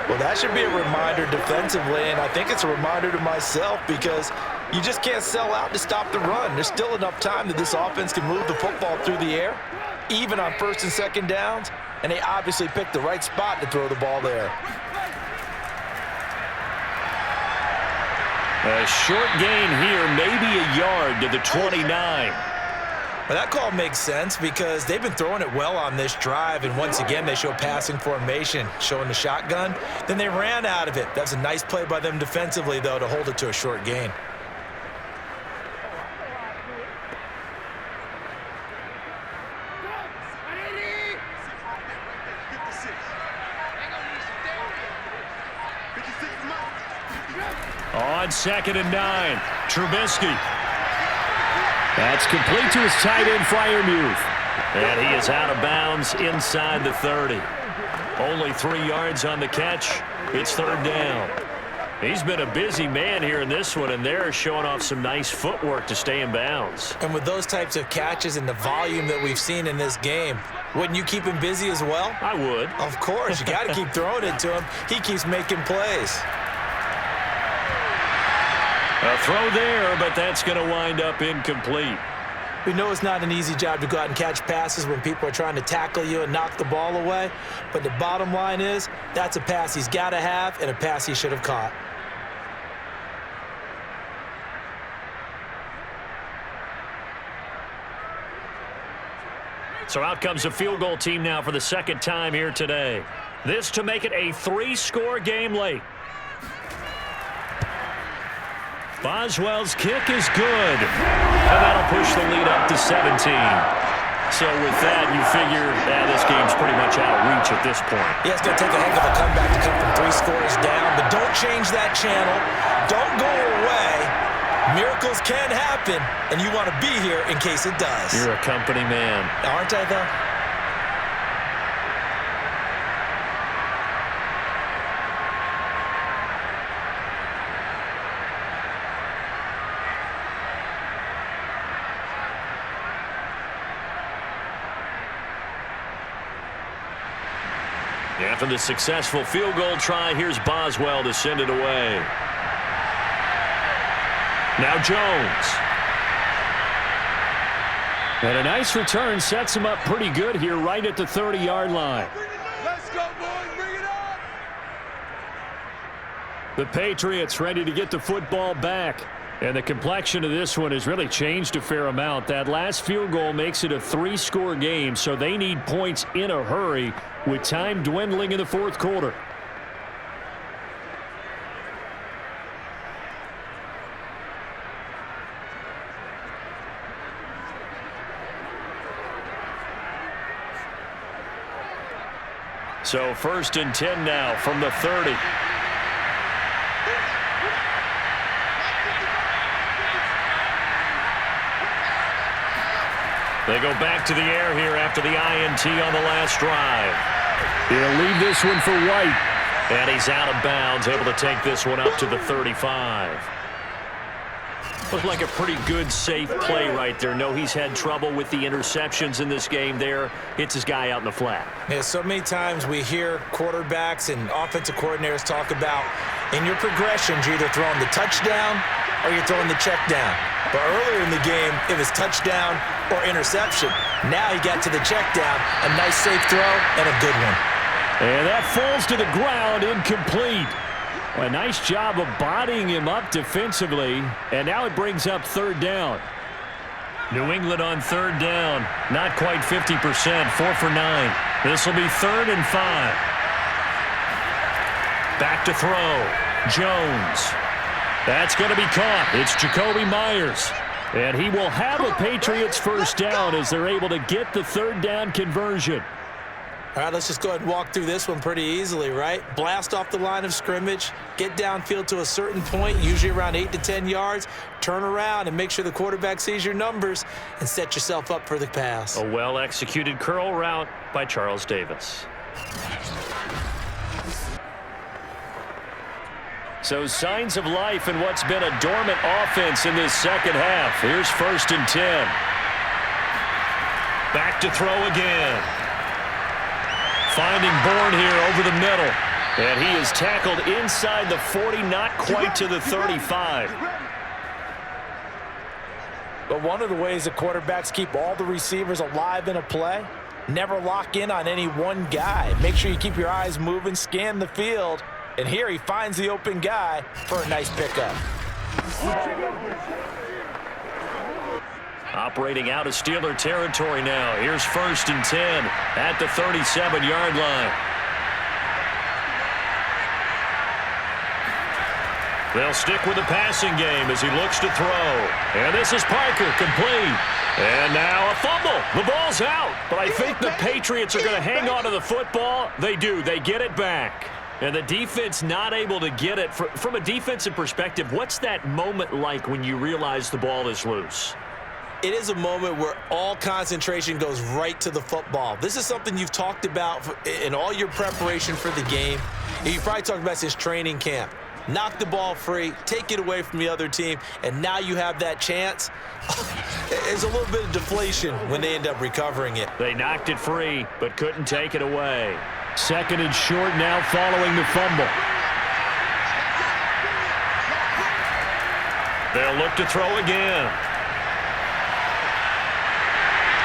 Well, that should be a reminder defensively, and I think it's a reminder to myself, because you just can't sell out to stop the run. There's still enough time that this offense can move the football through the air, even on 1st and 2nd downs, and they obviously picked the right spot to throw the ball there. A short gain here, maybe a yard to the 29. Well, that call makes sense because they've been throwing it well on this drive, and once again they show passing formation, showing the shotgun. Then they ran out of it. That's a nice play by them defensively, though, to hold it to a short gain. On 2nd and 9, Trubisky. That's complete to his tight end, Freiermuth. And he is out of bounds inside the 30. Only 3 yards on the catch. It's 3rd down. He's been a busy man here in this one, and they're showing off some nice footwork to stay in bounds. And with those types of catches and the volume that we've seen in this game, wouldn't you keep him busy as well? I would. Of course. You got to keep throwing it to him. He keeps making plays. A throw there, but that's going to wind up incomplete. We know it's not an easy job to go out and catch passes when people are trying to tackle you and knock the ball away. But the bottom line is, that's a pass he's got to have and a pass he should have caught. So out comes a field goal team now for the 2nd time here today. This to make it a 3-score game late. Boswell's kick is good. And that'll push the lead up to 17. So with that, you figure this game's pretty much out of reach at this point. Yeah, it's going to take a heck of a comeback to come from 3 scores down. But don't change that channel. Don't go away. Miracles can happen, and you want to be here in case it does. You're a company man. Aren't I, though? After the successful field goal try, here's Boswell to send it away. Now Jones. And a nice return sets him up pretty good here right at the 30-yard line. Let's go, boys. Bring it up. The Patriots ready to get the football back. And the complexion of this one has really changed a fair amount. That last field goal makes it a 3-score game, so they need points in a hurry with time dwindling in the 4th quarter. So 1st and 10 now from the 30. They go back to the air here after the INT on the last drive. He'll leave this one for White. And he's out of bounds, able to take this one up to the 35. Looked like a pretty good, safe play right there. No, he's had trouble with the interceptions in this game there. Hits his guy out in the flat. Yeah, so many times we hear quarterbacks and offensive coordinators talk about in your progressions, you're either throwing the touchdown or you're throwing the check down. But earlier in the game, it was touchdown or interception. Now he got to the check down, a nice safe throw and a good one. And that falls to the ground, incomplete. A nice job of bodying him up defensively, and now it brings up third down. New England on third down. Not quite 50%, 4 for 9. This will be 3rd and 5. Back to throw. Jones. That's going to be caught. It's Jacoby Myers. And he will have a Patriots first down as they're able to get the third down conversion. All right, let's just go ahead and walk through this one pretty easily, right? Blast off the line of scrimmage, get downfield to a certain point, usually around 8 to 10 yards, turn around and make sure the quarterback sees your numbers and set yourself up for the pass. A well-executed curl route by Charles Davis. So signs of life in what's been a dormant offense in this second half. Here's 1st and 10. Back to throw again. Finding Bourne here over the middle. And he is tackled inside the 40, not quite to the 35. But one of the ways that quarterbacks keep all the receivers alive in a play, never lock in on any one guy. Make sure you keep your eyes moving, scan the field. And here he finds the open guy for a nice pickup. Operating out of Steeler territory now. Here's 1st and 10 at the 37-yard line. They'll stick with the passing game as he looks to throw. And this is Parker, complete. And now a fumble. The ball's out. But I think the Patriots are going to hang on to the football. They do. They get it back. And the defense not able to get it. From a defensive perspective, what's that moment like when you realize the ball is loose? It is a moment where all concentration goes right to the football. This is something you've talked about in all your preparation for the game. And you probably talked about since training camp. Knock the ball free, take it away from the other team, and now you have that chance. There's a little bit of deflation when they end up recovering it. They knocked it free, but couldn't take it away. 2nd and short now following the fumble. They'll look to throw again.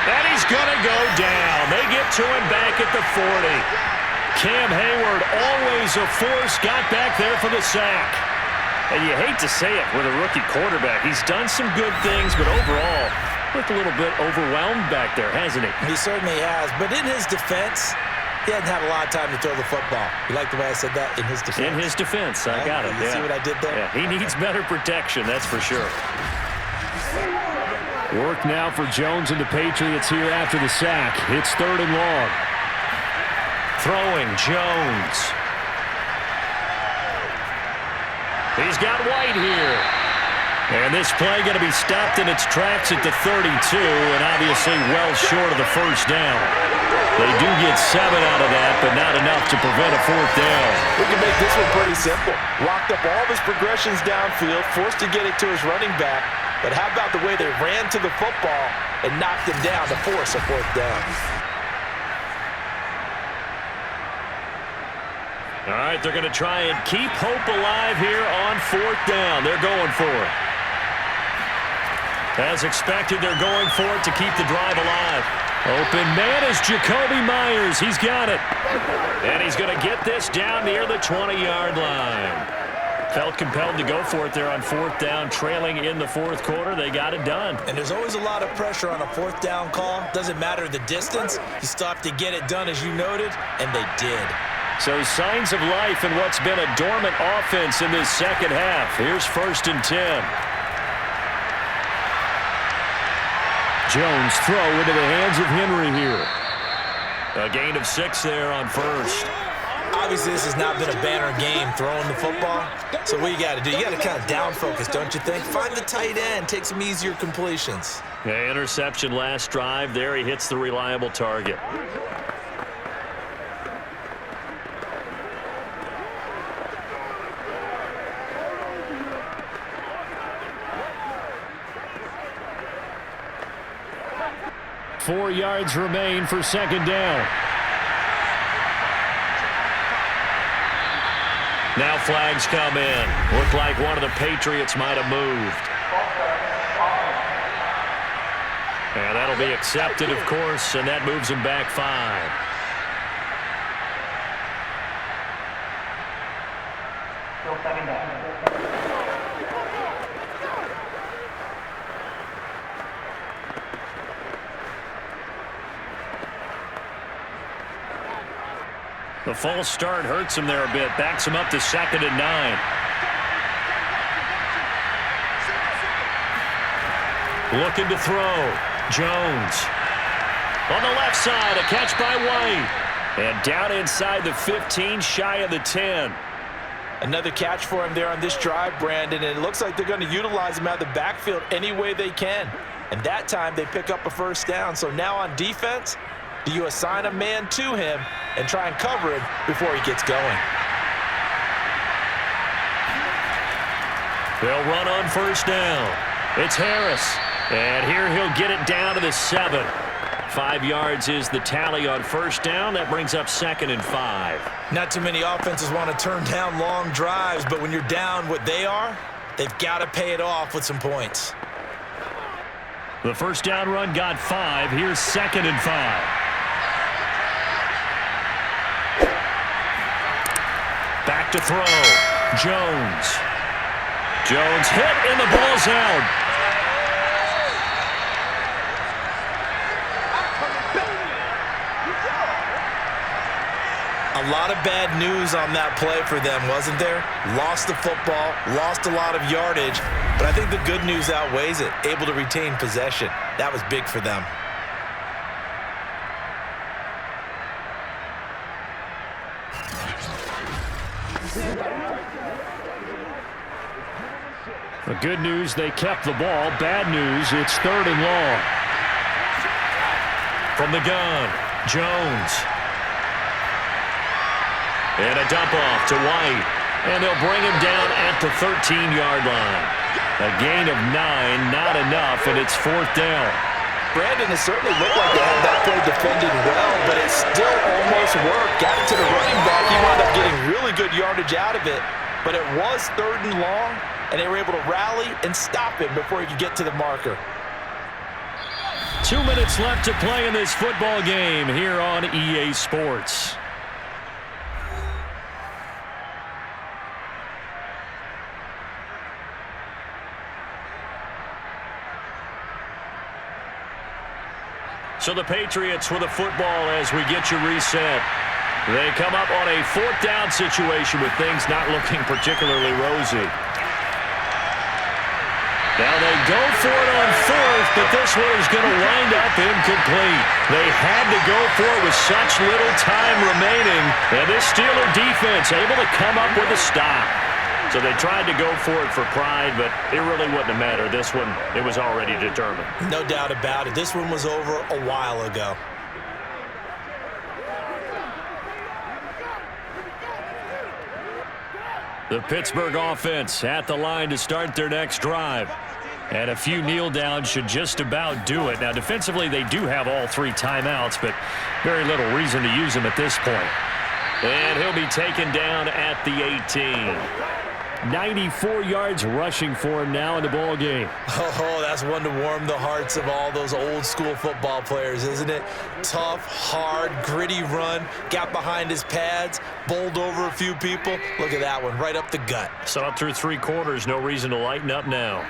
And he's going to go down. They get to him back at the 40. Cam Hayward, always a force, got back there for the sack. And you hate to say it with a rookie quarterback. He's done some good things, but overall, looked a little bit overwhelmed back there, hasn't he? He certainly has. But in his defense, he hasn't had a lot of time to throw the football. You like the way I said that? In his defense. In his defense. I got it. You see what I did there? Yeah, he needs better protection, that's for sure. Work now for Jones and the Patriots here after the sack. It's 3rd and long. Throwing Jones. He's got White here. And this play going to be stopped in its tracks at the 32, and obviously well short of the first down. They do get 7 out of that, but not enough to prevent a 4th down. We can make this one pretty simple. Locked up all of his progressions downfield, forced to get it to his running back. But how about the way they ran to the football and knocked him down to force a 4th down? All right, they're going to try and keep hope alive here on 4th down. They're going for it. As expected, they're going for it to keep the drive alive. Open man is Jacoby Myers. He's got it. And he's going to get this down near the 20-yard line. Felt compelled to go for it there on 4th down, trailing in the 4th quarter. They got it done. And there's always a lot of pressure on a 4th down call. Doesn't matter the distance. You still have to get it done, as you noted, and they did. So signs of life in what's been a dormant offense in this second half. Here's 1st and 10. Jones throw into the hands of Henry here. A gain of 6 there on 1st. Obviously, this has not been a banner game throwing the football. So what you got to do, you got to kind of down focus, don't you think? Find the tight end, take some easier completions. Yeah, interception last drive. There he hits the reliable target. 4 yards remain for second down. Now flags come in. Looked like one of the Patriots might have moved. And that'll be accepted, of course, and that moves him back 5. Still second down. The false start hurts him there a bit. Backs him up to 2nd and 9. Looking to throw. Jones. On the left side, a catch by White. And down inside the 15, shy of the 10. Another catch for him there on this drive, Brandon, and it looks like they're going to utilize him out of the backfield any way they can. And that time they pick up a first down. So now on defense, do you assign a man to him and try and cover him before he gets going? They'll run on first down. It's Harris. And here he'll get it down to the 7. 5 yards is the tally on first down. That brings up 2nd and 5. Not too many offenses want to turn down long drives, but when you're down what they are, they've got to pay it off with some points. The first down run got 5. Here's 2nd and 5. Back to throw. Jones. Jones hit and the ball's out. A lot of bad news on that play for them, wasn't there? Lost the football, lost a lot of yardage, but I think the good news outweighs it. Able to retain possession. That was big for them. The good news, they kept the ball. Bad news, it's 3rd and long. From the gun, Jones. And a dump off to White. And they'll bring him down at the 13-yard line. A gain of 9, not enough, and it's 4th down. Brandon, it certainly looked like they had that play defended well, but it still almost worked. Got it to the running back. He wound up getting really good yardage out of it, but it was 3rd and long, and they were able to rally and stop him before he could get to the marker. 2 minutes left to play in this football game here on EA Sports. So the Patriots with a football as we get you reset. They come up on a 4th down situation with things not looking particularly rosy. Now they go for it on 4th, but this one is going to wind up incomplete. They had to go for it with such little time remaining, and this Steeler defense able to come up with a stop. So they tried to go for it for pride, but it really wouldn't have mattered. This one, it was already determined. No doubt about it. This one was over a while ago. The Pittsburgh offense at the line to start their next drive. And a few kneel downs should just about do it. Now, defensively, they do have all 3 timeouts, but very little reason to use them at this point. And he'll be taken down at the 18. 94 yards rushing for him now in the ball game. Oh, that's one to warm the hearts of all those old school football players, isn't it? Tough, hard, gritty run, got behind his pads, bowled over a few people. Look at that one, right up the gut. Saw it through 3 quarters, no reason to lighten up now.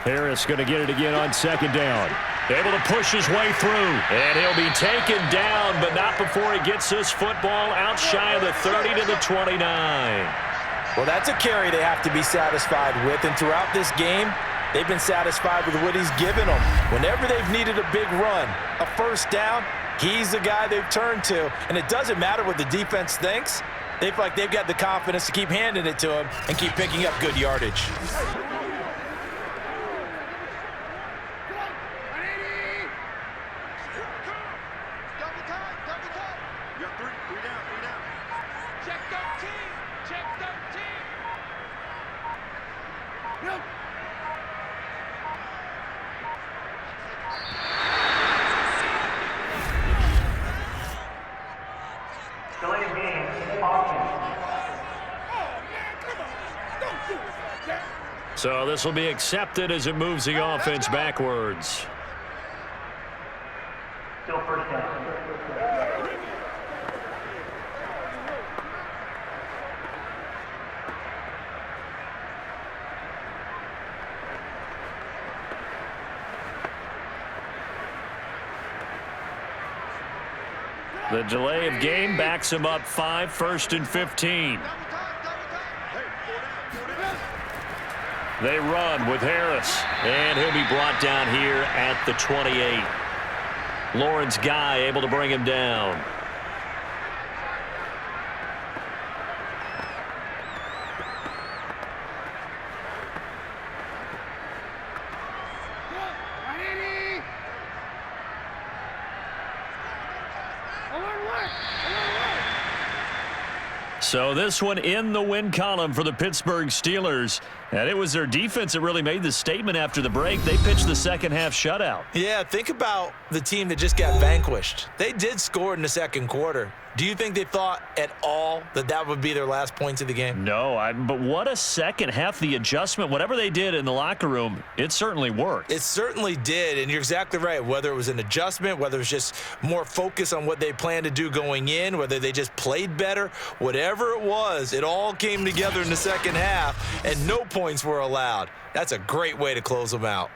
Harris going to get it again on 2nd down. Able to push his way through. And he'll be taken down, but not before he gets this football out shy of the 30 to the 29. Well, that's a carry they have to be satisfied with. And throughout this game, they've been satisfied with what he's given them. Whenever they've needed a big run, a first down, he's the guy they've turned to. And it doesn't matter what the defense thinks. They feel like they've got the confidence to keep handing it to him and keep picking up good yardage. So this will be accepted as it moves the offense backwards. Still first down. The delay of game backs him up 5, 1st and 15. They run with Harris, and he'll be brought down here at the 28. Lawrence Guy able to bring him down. So this one in the win column for the Pittsburgh Steelers. And it was their defense that really made the statement after the break. They pitched the second half shutout. Yeah, think about the team that just got vanquished. They did score in the second quarter. Do you think they thought at all that that would be their last points of the game? No, but what a second half. The adjustment, whatever they did in the locker room, it certainly worked. It certainly did, and you're exactly right. Whether it was an adjustment, whether it was just more focus on what they planned to do going in, whether they just played better, whatever it was, it all came together in the second half, and no points were allowed. That's a great way to close them out.